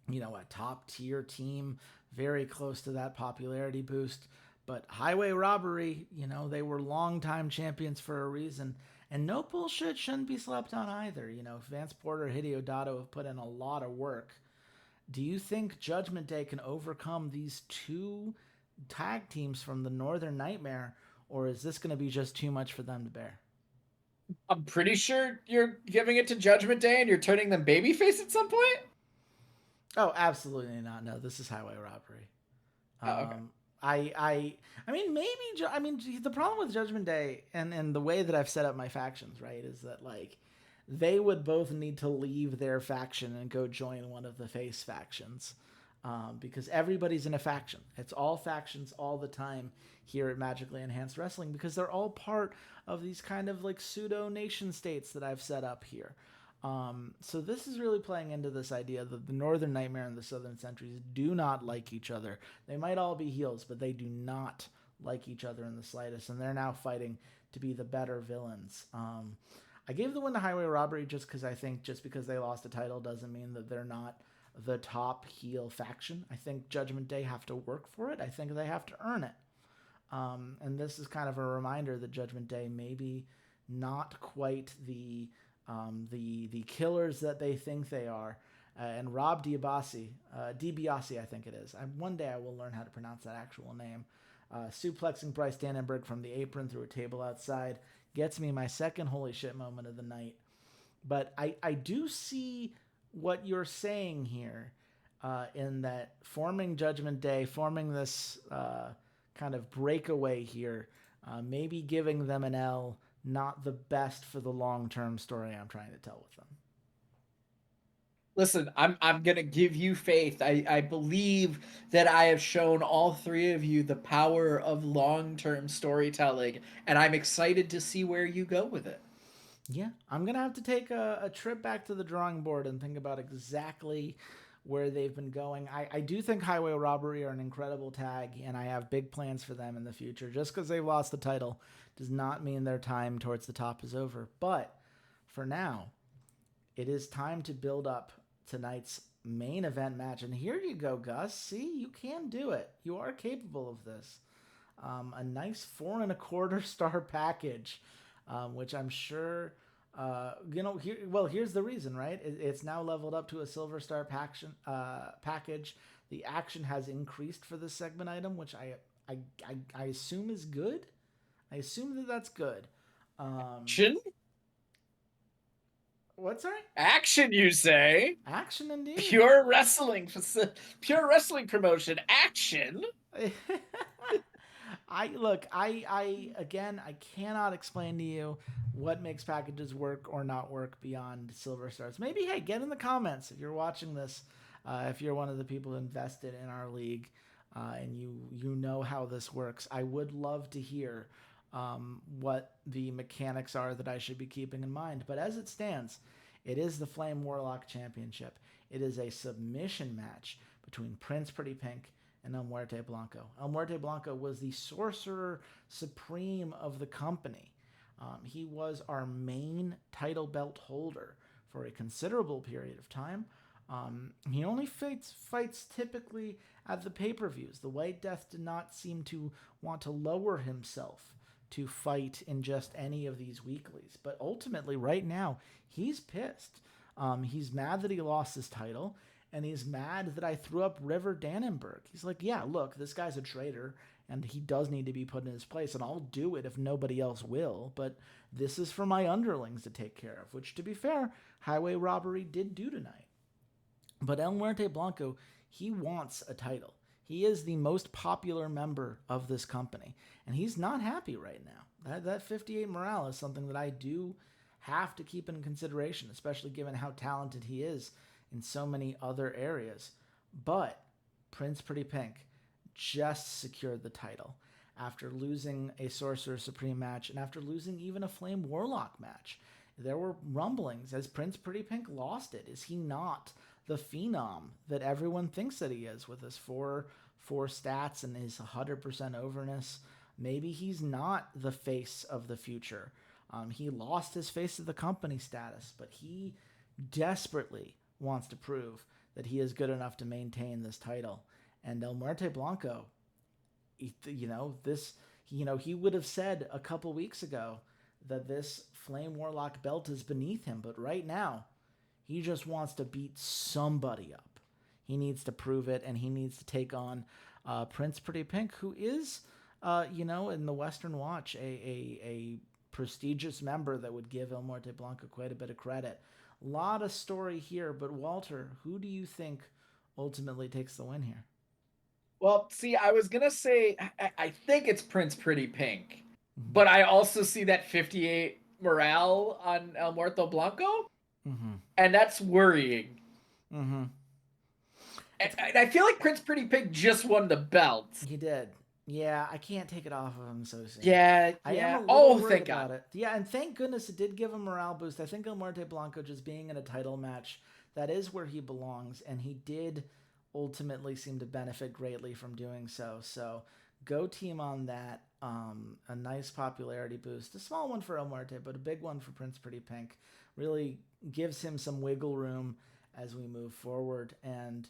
a top tier team, very close to that popularity boost. But Highway Robbery, they were longtime champions for a reason. And No Bullshit shouldn't be slept on either. Vance Porter, Hideo Dotto have put in a lot of work. Do you think Judgment Day can overcome these two tag teams from the Northern Nightmare, or is this going to be just too much for them to bear? I'm pretty sure you're giving it to Judgment Day and you're turning them babyface at some point. Oh, absolutely not. No, this is Highway Robbery. Oh, okay. I mean, maybe. I mean, the problem with Judgment Day and the way that I've set up my factions, right, is that like they would both need to leave their faction and go join one of the face factions. Because everybody's in a faction. It's all factions all the time here at Magically Enhanced Wrestling because they're all part of these kind of like pseudo nation states that I've set up here. So this is really playing into this idea that the Northern Nightmare and the Southern Sentries do not like each other. They might all be heels, but they do not like each other in the slightest, and they're now fighting to be the better villains. I gave the win to Highway Robbery just because I think just because they lost a title doesn't mean that they're not the top heel faction. I think Judgment Day have to work for it. I think they have to earn it. And this is kind of a reminder that Judgment Day maybe not quite the killers that they think they are. And Rob DiBiase, I think it is. One day I will learn how to pronounce that actual name. Suplexing Bryce Dannenberg from the apron through a table outside gets me my second holy shit moment of the night. But I do see what you're saying here in that forming Judgment Day, forming this kind of breakaway here, maybe giving them an L, not the best for the long-term story I'm trying to tell with them. Listen, I'm gonna give you faith. I believe that I have shown all three of you the power of long-term storytelling, and I'm excited to see where you go with it. Yeah, I'm gonna have to take a trip back to the drawing board and think about exactly where they've been going. I do think Highway Robbery are an incredible tag, and I have big plans for them in the future. Just because they've lost the title does not mean their time towards the top is over. But for now, it is time to build up tonight's main event match. And here you go, Gus. See, you can do it. You are capable of this. A nice 4.25-star package, which I'm sure, here's the reason, right? It's now leveled up to a silver star package. The action has increased for this segment item, which I assume is good. I assume that that's good. Action? What, sorry? Action, you say? Action indeed. Pure wrestling promotion. Action? I cannot explain to you what makes packages work or not work beyond silver stars. Maybe, hey, get in the comments if you're watching this, if you're one of the people invested in our league, and you know how this works. I would love to hear what the mechanics are that I should be keeping in mind. But as it stands, it is the Flame Warlock Championship. It is a submission match between Prince Pretty Pink and El Muerte Blanco. El Muerte Blanco was the sorcerer supreme of the company. He was our main title belt holder for a considerable period of time. He only fights typically at the pay-per-views. The White Death did not seem to want to lower himself to fight in just any of these weeklies. But ultimately, right now, he's pissed. He's mad that he lost his title, and he's mad that I threw up River Dannenberg. He's like, yeah, look, this guy's a traitor, and he does need to be put in his place, and I'll do it if nobody else will, but this is for my underlings to take care of, which, to be fair, Highway Robbery did do tonight. But El Muerte Blanco, he wants a title. He is the most popular member of this company, and he's not happy right now. That 58 morale is something that I do have to keep in consideration, especially given how talented he is in so many other areas. But Prince Pretty Pink just secured the title after losing a Sorcerer Supreme match and after losing even a Flame Warlock match. There were rumblings as Prince Pretty Pink lost it. Is he not the phenom that everyone thinks that he is with his four stats and his 100% overness? Maybe he's not the face of the future. He lost his face of the company status, but he desperately wants to prove that he is good enough to maintain this title. And El Muerte Blanco, he would have said a couple weeks ago that this Flame Warlock belt is beneath him, but right now, he just wants to beat somebody up. He needs to prove it, and he needs to take on Prince Pretty Pink, who is, in the Western Watch, a prestigious member that would give El Muerte Blanco quite a bit of credit. A lot of story here, but Walter, who do you think ultimately takes the win here? Well, see, I was gonna say I think it's Prince Pretty Pink, Mm-hmm. but I also see that 58 morale on El Muerto Blanco, Mm-hmm. and that's worrying. Mm-hmm. It's And I feel like Prince Pretty Pink just won the belt. He did. Yeah, I can't take it off of him so soon. Yeah, I am yeah. a little Oh, worried thank God. about it. Yeah, and thank goodness it did give him morale boost. I think El Muerte Blanco just being in a title match, that is where he belongs, and he did ultimately seem to benefit greatly from doing so. So go team on that. A nice popularity boost. A small one for El Muerte, but a big one for Prince Pretty Pink. Really gives him some wiggle room as we move forward. And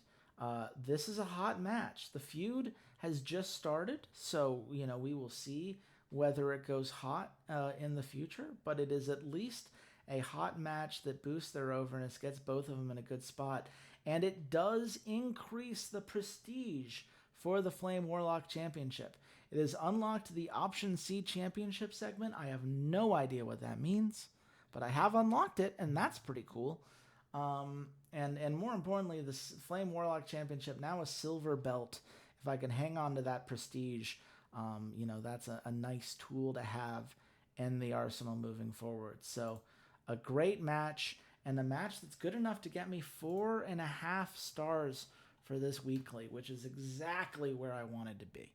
this is a hot match. The feud has just started, so we will see whether it goes hot in the future. But it is at least a hot match that boosts their overness, gets both of them in a good spot, and it does increase the prestige for the Flame Warlock Championship. It has unlocked the Option C Championship segment. I have no idea what that means, but I have unlocked it, and that's pretty cool. And more importantly, the Flame Warlock Championship now a silver belt. If I can hang on to that prestige, that's a nice tool to have in the arsenal moving forward. So, a great match, and a match that's good enough to get me 4.5 stars for this weekly, which is exactly where I wanted to be.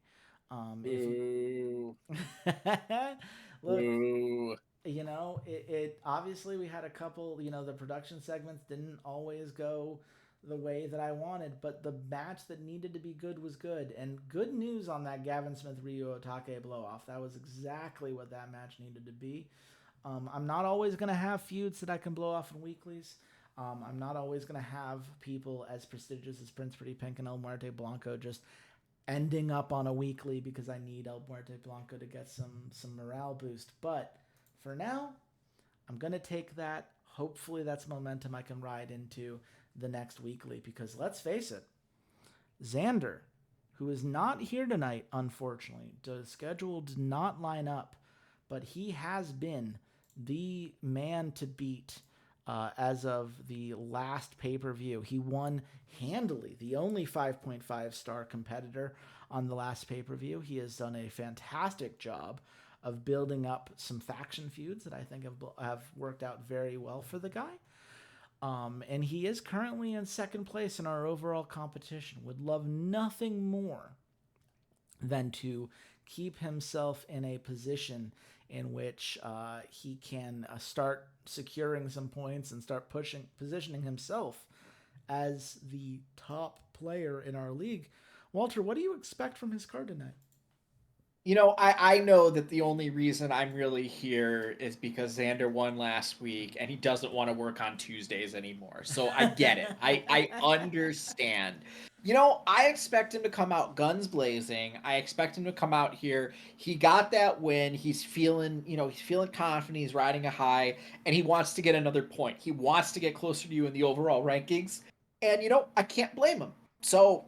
If Ooh. look, Ooh. it obviously we had a couple, the production segments didn't always go the way that I wanted, but the match that needed to be good was good. And good news on that Gavin Smith Ryu Otake blow off. That was exactly what that match needed to be. I'm not always going to have feuds that I can blow off in weeklies. I'm not always going to have people as prestigious as Prince Pretty Pink and El Muerte Blanco just ending up on a weekly because I need El Muerte Blanco to get some morale boost. But for now, I'm going to take that. Hopefully, that's momentum I can ride into the next weekly because let's face it, Xander, who is not here tonight, unfortunately, the schedule did not line up, but he has been the man to beat as of the last pay per view. He won handily, the only 5.5 star competitor on the last pay per view. He has done a fantastic job of building up some faction feuds that I think have worked out very well for the guy. And he is currently in second place in our overall competition. Would love nothing more than to keep himself in a position in which he can start securing some points and start positioning himself as the top player in our league. Walter, what do you expect from his card tonight? I know that the only reason I'm really here is because Xander won last week and he doesn't want to work on Tuesdays anymore. So I get it. I understand. I expect him to come out guns blazing. I expect him to come out here. He got that win. He's feeling confident. He's riding a high and he wants to get another point. He wants to get closer to you in the overall rankings. And I can't blame him. So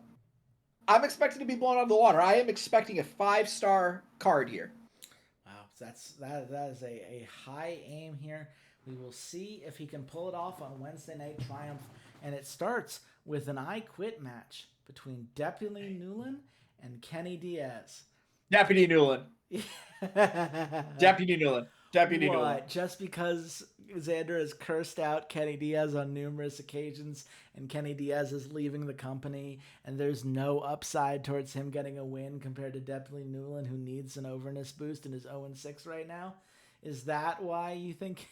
I'm expecting to be blown out of the water. I am expecting a 5-star card here. Wow, that is a high aim here. We will see if he can pull it off on Wednesday Night Triumph, and it starts with an I Quit match between Deputy Newland and Kenny Diaz. Deputy Newland. Deputy Newland. Deputy Newland. What? Just because Xander has cursed out Kenny Diaz on numerous occasions and Kenny Diaz is leaving the company and there's no upside towards him getting a win compared to Deputy Newland, who needs an overness boost and is 0-6 right now? Is that why you think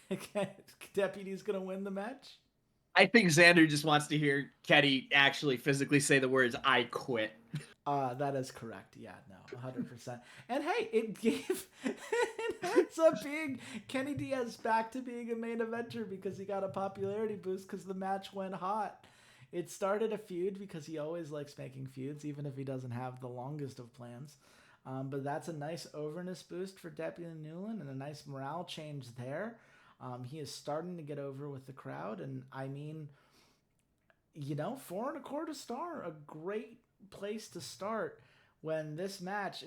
Deputy's going to win the match? I think Xander just wants to hear Kenny actually physically say the words "I quit." That is correct. Yeah, no, 100%. And hey, it ends up being Kenny Diaz back to being a main eventer because he got a popularity boost because the match went hot. It started a feud because he always likes making feuds, even if he doesn't have the longest of plans. But that's a nice overness boost for Deputy Newland and a nice morale change there. He is starting to get over with the crowd, and I mean, 4.25 star, a great place to start when this match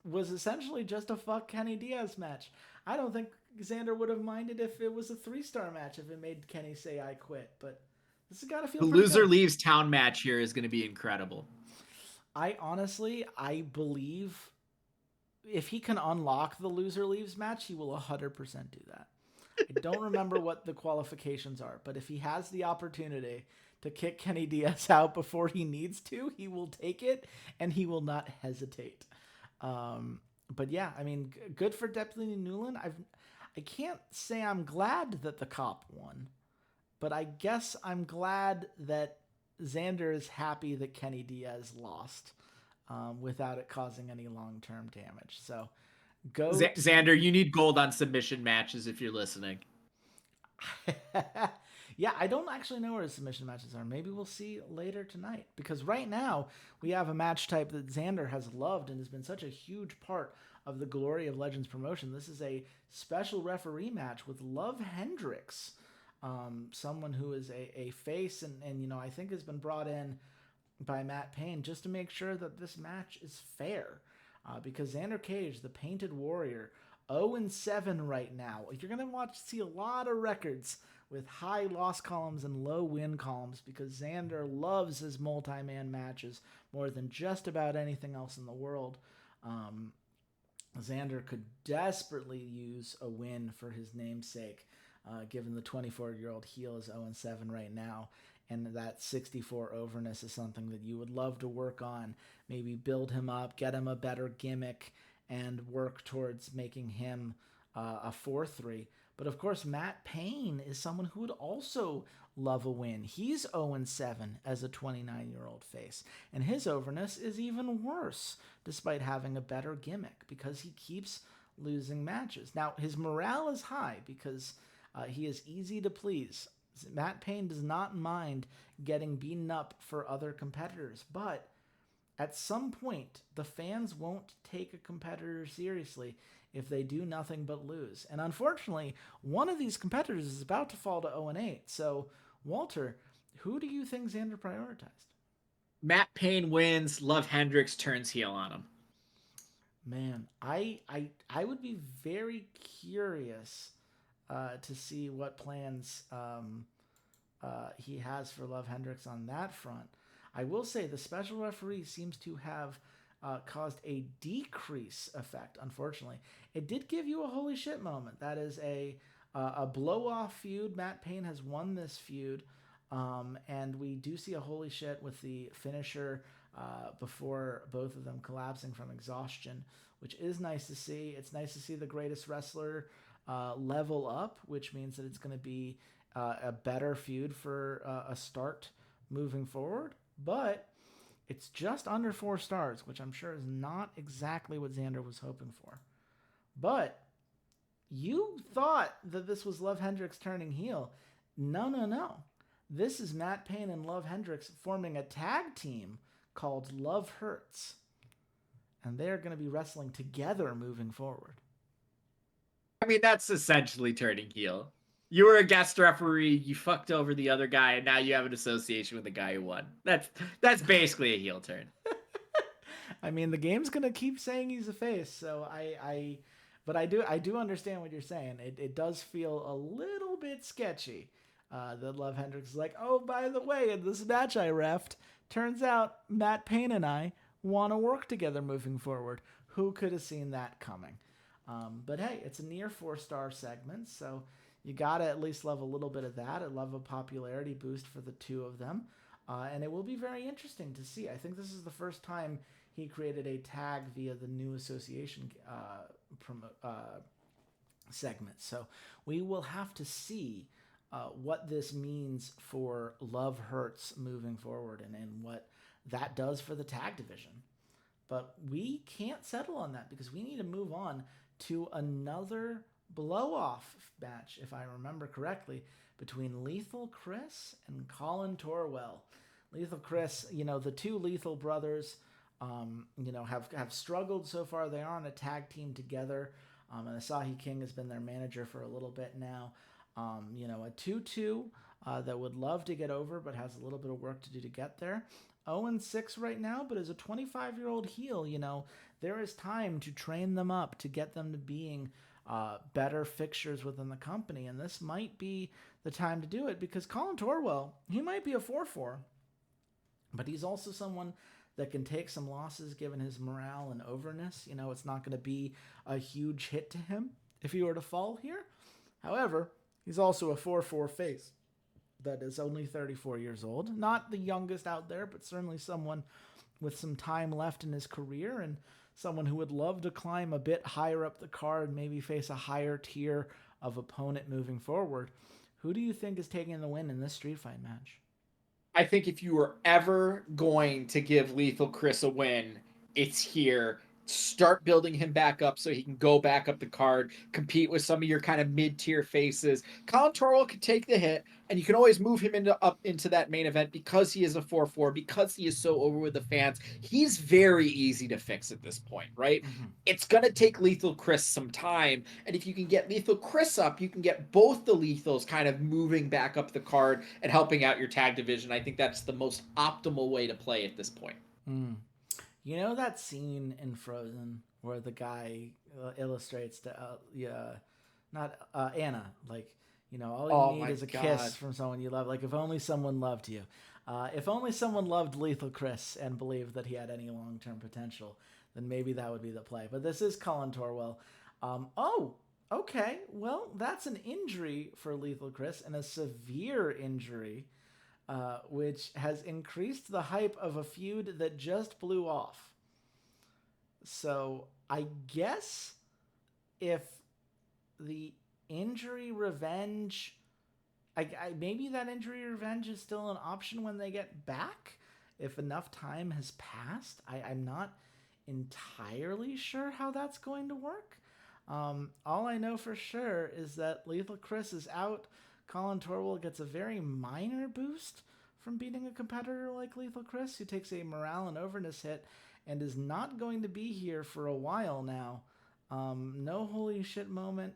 was essentially just a fuck Kenny Diaz match. I don't think Xander would have minded if it was a 3-star match if it made Kenny say I quit, but this has got to feel The pretty loser good. leaves town match here is going to be incredible. I believe if he can unlock the loser leaves match, he will 100% do that. I don't remember what the qualifications are, but if he has the opportunity to kick Kenny Diaz out before he needs to, he will take it and he will not hesitate. Um, but yeah, I mean, good for Deputy Newland. I can't say I'm glad that the cop won, but I guess I'm glad that Xander is happy that Kenny Diaz lost without it causing any long term damage. So go. Xander, you need gold on submission matches if you're listening. Yeah, I don't actually know where his submission matches are. Maybe we'll see later tonight. Because right now, we have a match type that Xander has loved and has been such a huge part of the Glory of Legends promotion. This is a special referee match with Love Hendricks, someone who is a face and, you know, I think has been brought in by Matt Payne just to make sure that this match is fair. Because Xander Cage, the Painted Warrior, 0-7 right now. You're going to see a lot of records with high loss columns and low win columns because Xander loves his multi-man matches more than just about anything else in the world. Xander could desperately use a win for his namesake, given the 24-year-old heel is 0-7 right now. And that 64 overness is something that you would love to work on. Maybe build him up, get him a better gimmick, and work towards making him a 4-3. But of course, Matt Payne is someone who would also love a win. He's 0-7 as a 29-year-old face. And his overness is even worse, despite having a better gimmick, because he keeps losing matches. Now, his morale is high because he is easy to please. Matt Payne does not mind getting beaten up for other competitors, but at some point, the fans won't take a competitor seriously if they do nothing but lose. And unfortunately, one of these competitors is about to fall to 0-8. So, Walter, who do you think Xander prioritized? Matt Payne wins. Love Hendricks turns heel on him. Man, I would be very curious to see what plans he has for Love Hendricks on that front. I will say the special referee seems to have caused a decrease effect, unfortunately. It did give you a holy shit moment. That is a blow-off feud. Matt Payne has won this feud, and we do see a holy shit with the finisher before both of them collapsing from exhaustion, which is nice to see. It's nice to see the greatest wrestler level up, which means that it's going to be a better feud for a start moving forward. But it's just under 4 stars, which I'm sure is not exactly what Xander was hoping for. But you thought that this was Love Hendricks turning heel. No. This is Matt Payne and Love Hendricks forming a tag team called Love Hurts. And they're going to be wrestling together moving forward. I mean, that's essentially turning heel. You were a guest referee, you fucked over the other guy, and now you have an association with the guy who won. That's basically a heel turn. I mean, the game's gonna keep saying he's a face, so but I do understand what you're saying. It does feel a little bit sketchy that Love Hendricks is like, oh, by the way, in this match I refed, turns out Matt Payne and I want to work together moving forward. Who could have seen that coming? But hey, it's a near 4-star segment, so you gotta at least love a little bit of that. I love a popularity boost for the two of them. And it will be very interesting to see. I think this is the first time he created a tag via the new association segment. So we will have to see what this means for Love Hurts moving forward and what that does for the tag division. But we can't settle on that because we need to move on to another blow-off match, if I remember correctly, between Lethal Chris and Colin Torwell. Lethal Chris, the two Lethal brothers, have struggled so far. They are on a tag team together, and Asahi King has been their manager for a little bit now. A 2-2 that would love to get over, but has a little bit of work to do to get there. 0-6 right now, but as a 25-year-old heel, there is time to train them up, to get them to being better fixtures within the company, and this might be the time to do it because Colin Torwell, he might be a 4-4, but he's also someone that can take some losses given his morale and overness. You know, it's not going to be a huge hit to him if he were to fall here. However, he's also a 4-4 face that is only 34 years old. Not the youngest out there, but certainly someone with some time left in his career and someone who would love to climb a bit higher up the card, maybe face a higher tier of opponent moving forward. Who do you think is taking the win in this street fight match? I think if you were ever going to give Lethal Chris a win, it's here. Start building him back up so he can go back up the card, compete with some of your kind of mid-tier faces. Colin Torwell can take the hit, and you can always move him up into that main event because he is a 4-4, because he is so over with the fans. He's very easy to fix at this point, right? Mm-hmm. It's going to take Lethal Chris some time, and if you can get Lethal Chris up, you can get both the Lethals kind of moving back up the card and helping out your tag division. I think that's the most optimal way to play at this point. Mm. You know that scene in Frozen where the guy illustrates to yeah, not Anna, like, you know, all you Oh need my is a God. kiss from someone you love. Like, if only someone loved you. If only someone loved Lethal Chris and believed that he had any long term potential, then maybe that would be the play. But this is Colin Torwell. Oh, okay. Well, that's an injury for Lethal Chris, and a severe injury, which has increased the hype of a feud that just blew off. So I guess if the injury revenge, maybe that injury revenge is still an option when they get back if enough time has passed. I'm not entirely sure how that's going to work. All I know for sure is that Lethal Chris is out. Colin Torwell gets a very minor boost from beating a competitor like Lethal Chris, who takes a morale and overness hit and is not going to be here for a while now. No holy shit moment.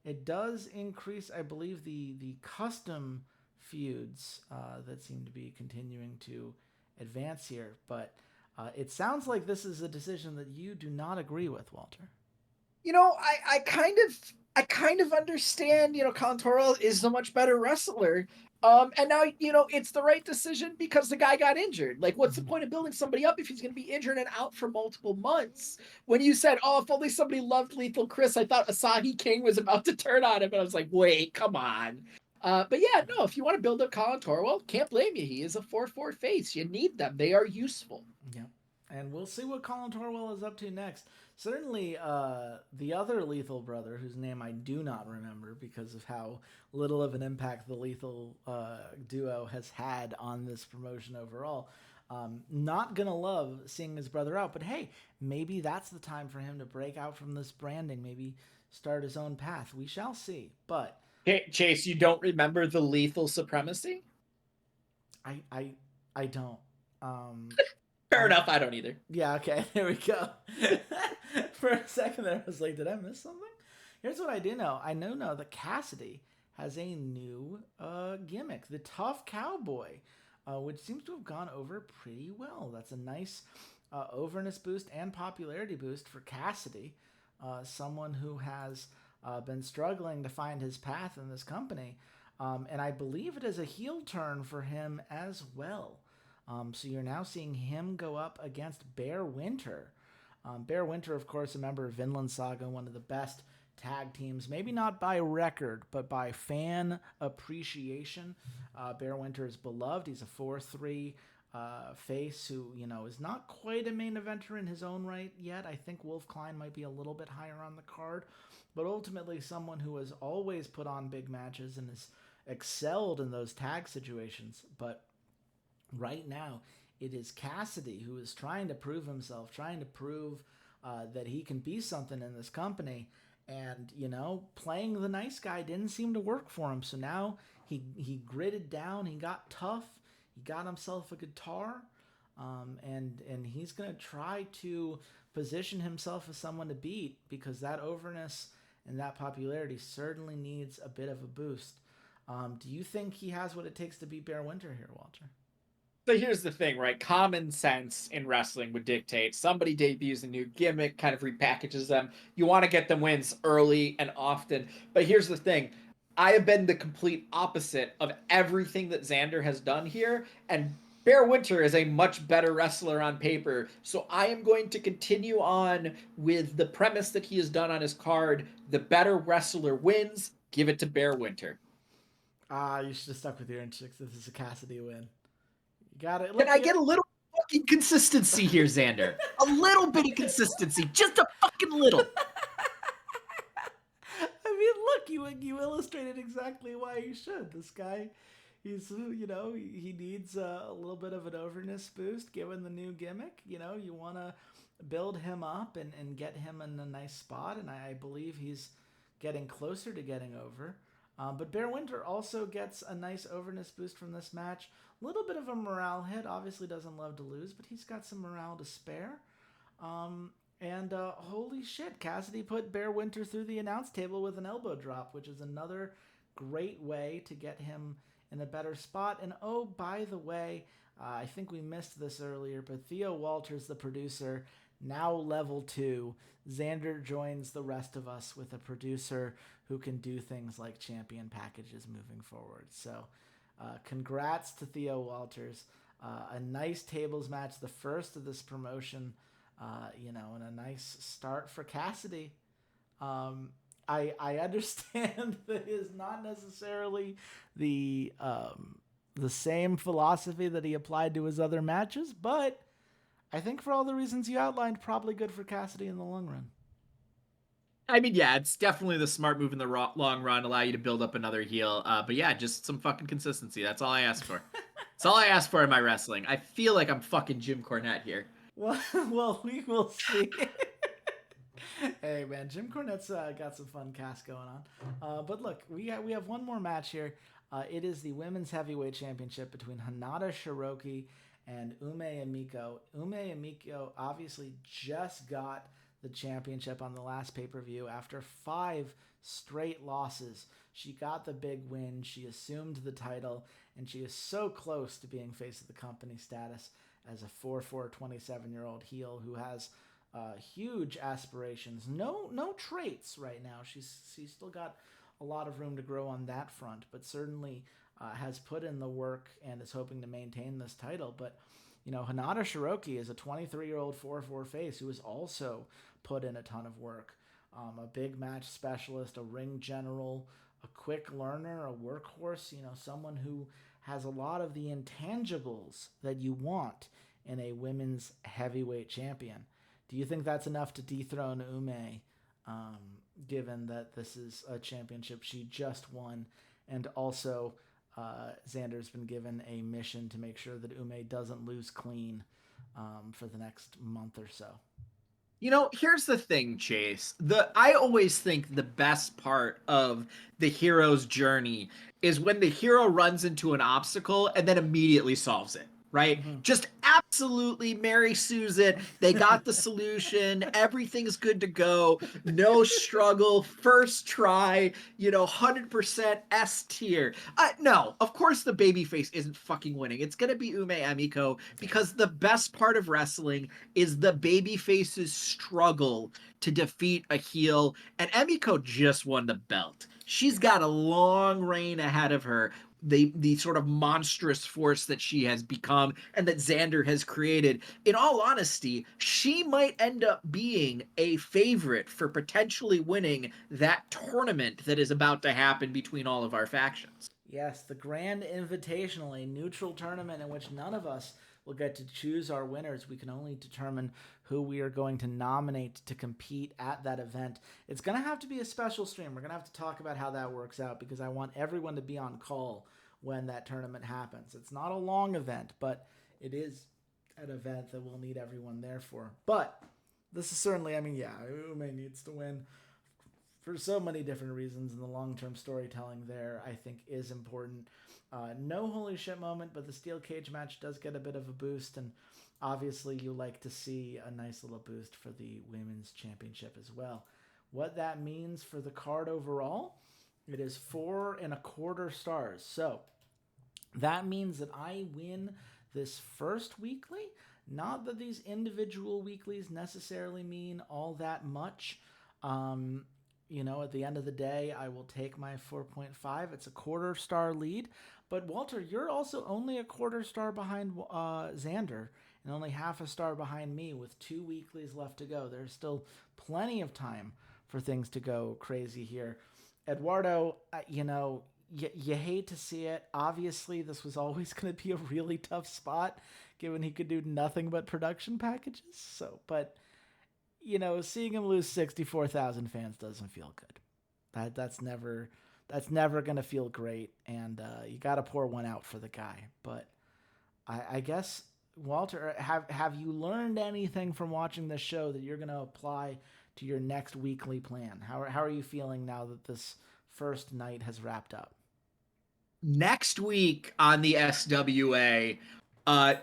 It does increase, I believe, the custom feuds that seem to be continuing to advance here. But it sounds like this is a decision that you do not agree with, Walter. You know, I kind of understand, you know, Colin Torwell is a much better wrestler. And now, you know, it's the right decision because the guy got injured. Like, what's the Mm-hmm. point of building somebody up if he's going to be injured and out for multiple months? When you said, oh, if only somebody loved Lethal Chris, I thought Asahi King was about to turn on him. And I was like, wait, come on. But yeah, no, if you want to build up Colin Torwell, can't blame you. He is a 4-4 face. You need them. They are useful. Yep. And we'll see what Colin Torwell is up to next. Certainly, the other Lethal brother, whose name I do not remember because of how little of an impact the Lethal duo has had on this promotion overall, not going to love seeing his brother out. But hey, maybe that's the time for him to break out from this branding, maybe start his own path. We shall see. But Hey, Chase, you don't remember the Lethal Supremacy? I, I, I don't. Um, Fair I'm enough. I don't either. Yeah, okay, there we go. For a second there, I was like, did I miss something? Here's what I do know. I know that Cassidy has a new gimmick, the Tough Cowboy, which seems to have gone over pretty well. That's a nice overness boost and popularity boost for Cassidy, someone who has been struggling to find his path in this company. And I believe it is a heel turn for him as well. So you're now seeing him go up against Bear Winter. Bear Winter, of course, a member of Vinland Saga, one of the best tag teams, maybe not by record, but by fan appreciation. Bear Winter is beloved. He's a 4-3 face who, you know, is not quite a main eventer in his own right yet. I think Wolf Klein might be a little bit higher on the card, but ultimately someone who has always put on big matches and has excelled in those tag situations. But right now, it is Cassidy who is trying to prove himself, trying to prove that he can be something in this company. And, you know, playing the nice guy didn't seem to work for him. So now he gritted down, he got tough, he got himself a guitar, and he's going to try to position himself as someone to beat because that overness and that popularity certainly needs a bit of a boost. Do you think he has what it takes to beat Bear Winter here, Walter? So here's the thing, right? Common sense in wrestling would dictate somebody debuts a new gimmick, kind of repackages them. You want to get them wins early and often. But here's the thing. I have been the complete opposite of everything that Xander has done here. And Bear Winter is a much better wrestler on paper, so I am going to continue on with the premise that he has done on his card. The better wrestler wins. Give it to Bear Winter. You should have stuck with your instincts. This is a Cassidy win. You got it. Can Look, I get a little fucking consistency here, Xander? A little bitty consistency, just a fucking little. I mean, look, you illustrated exactly why you should. This guy, he needs a little bit of an overness boost given the new gimmick. You want to build him up and get him in a nice spot, and I believe he's getting closer to getting over. But Bear Winter also gets a nice overness boost from this match. A little bit of a morale hit. Obviously, doesn't love to lose, but he's got some morale to spare. And holy shit, Cassidy put Bear Winter through the announce table with an elbow drop, which is another great way to get him in a better spot. And oh, by the way, I think we missed this earlier, but Theo Walters, the producer, now level 2. Xander joins the rest of us with a producer who can do things like champion packages moving forward. So congrats to Theo Walters. A nice tables match, the first of this promotion, and a nice start for Cassidy. I understand that is not necessarily the same philosophy that he applied to his other matches, but I think for all the reasons you outlined, probably good for Cassidy in the long run. I mean, yeah, it's definitely the smart move in the long run, allow you to build up another heel. But yeah, just some fucking consistency. That's all I ask for. That's all I ask for in my wrestling. I feel like I'm fucking Jim Cornette here. Well, we will see. Hey man, Jim Cornette's got some fun cast going on. But look, we have one more match here. It is the women's heavyweight championship between Hinata Shiroki and Ume Amiko. Ume Amiko obviously just got the championship on the last pay-per-view after 5 straight losses. She got the big win. She assumed the title, and she is so close to being face of the company status as a 4-4 27-year-old heel who has huge aspirations. No traits right now. She's still got a lot of room to grow on that front, but certainly has put in the work and is hoping to maintain this title. But Hinata Shiroki is a 23-year-old 4-4 face who has also put in a ton of work. A big match specialist, a ring general, a quick learner, a workhorse. Someone who has a lot of the intangibles that you want in a women's heavyweight champion. Do you think that's enough to dethrone Ume, given that this is a championship she just won, and also Xander's been given a mission to make sure that Ume doesn't lose clean for the next month or so? Here's the thing, Chase. I always think the best part of the hero's journey is when the hero runs into an obstacle and then immediately solves it, right? Mm-hmm. Just absolutely Mary Susan. They got the solution. Everything's good to go. No struggle. First try, 100% S tier. No, of course the babyface isn't fucking winning. It's going to be Ume Amiko because the best part of wrestling is the babyface's struggle to defeat a heel. And Emiko just won the belt. She's got a long reign ahead of her. The sort of monstrous force that she has become and that Xander has created. In all honesty, she might end up being a favorite for potentially winning that tournament that is about to happen between all of our factions. Yes, the Grand Invitational, a neutral tournament in which none of us will get to choose our winners. We can only determine who we are going to nominate to compete at that event. It's going to have to be a special stream. We're going to have to talk about how that works out because I want everyone to be on call when that tournament happens. It's not a long event, but it is an event that we'll need everyone there for. But this is certainly, Ume needs to win for so many different reasons, and the long-term storytelling there, I think, is important. No holy shit moment, but the steel cage match does get a bit of a boost, and obviously you like to see a nice little boost for the women's championship as well. What that means for the card overall, it is 4.25 stars. So that means that I win this first weekly. Not that these individual weeklies necessarily mean all that much. at the end of the day, I will take my 4.5. It's a quarter star lead. But Walter, you're also only a quarter star behind Xander and only half a star behind me with 2 weeklies left to go. There's still plenty of time for things to go crazy here. Eduardo, you hate to see it. Obviously, this was always going to be a really tough spot given he could do nothing but production packages. So, but seeing him lose 64,000 fans doesn't feel good. That's never gonna feel great, and you got to pour one out for the guy. But I guess Walter, have you learned anything from watching this show that you're gonna apply to your next weekly plan? How are you feeling now that this first night has wrapped up? Next week on the SWA,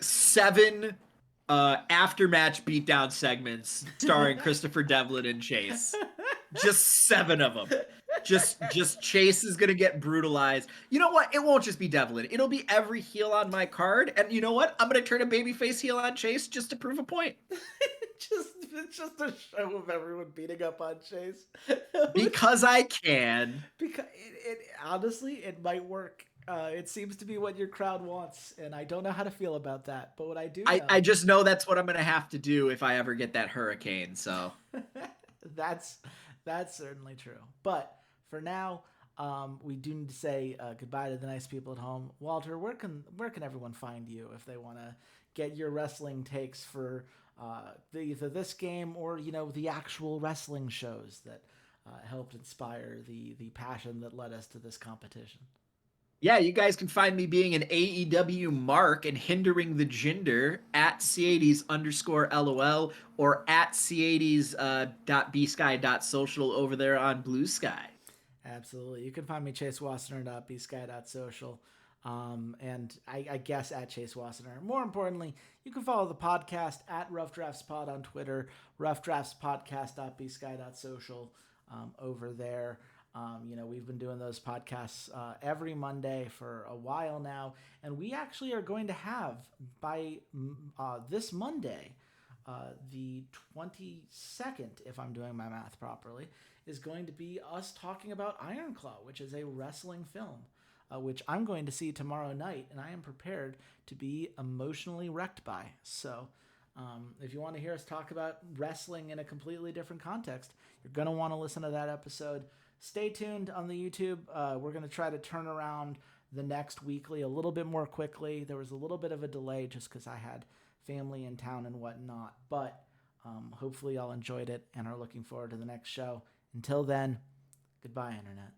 seven after match beatdown segments starring Christopher Devlin and Chase. Just seven of them. Just Chase is gonna get brutalized. You know what? It won't just be Devlin. It'll be every heel on my card. And you know what? I'm gonna turn a babyface heel on Chase just to prove a point. It's just a show of everyone beating up on Chase. Because I can. Because it honestly, it might work. It seems to be what your crowd wants, and I don't know how to feel about that. But what I do know, I just know that's what I'm gonna have to do if I ever get that hurricane. So that's that's certainly true. But for now, we do need to say goodbye to the nice people at home. Walter, where can everyone find you if they want to get your wrestling takes for either this game or the actual wrestling shows that helped inspire the passion that led us to this competition? yeah, you guys can find me being an AEW mark and hindering the gender at C80s_LOL or at C80s.bsky.social over there on Blue Sky. Absolutely. You can find me Chase Wassenaar.bsky.social. And I guess at Chase Wassenaar. More importantly, you can follow the podcast at Rough Drafts Pod on Twitter, roughdraftspodcast.bsky.social over there. We've been doing those podcasts every Monday for a while now, and we actually are going to have by this Monday, the 22nd, if I'm doing my math properly, is going to be us talking about Iron Claw, which is a wrestling film, which I'm going to see tomorrow night, and I am prepared to be emotionally wrecked by. So if you want to hear us talk about wrestling in a completely different context, you're going to want to listen to that episode. Stay tuned on the YouTube. We're going to try to turn around the next weekly a little bit more quickly. There was a little bit of a delay just because I had family in town and whatnot. But hopefully y'all enjoyed it and are looking forward to the next show. Until then, goodbye, Internet.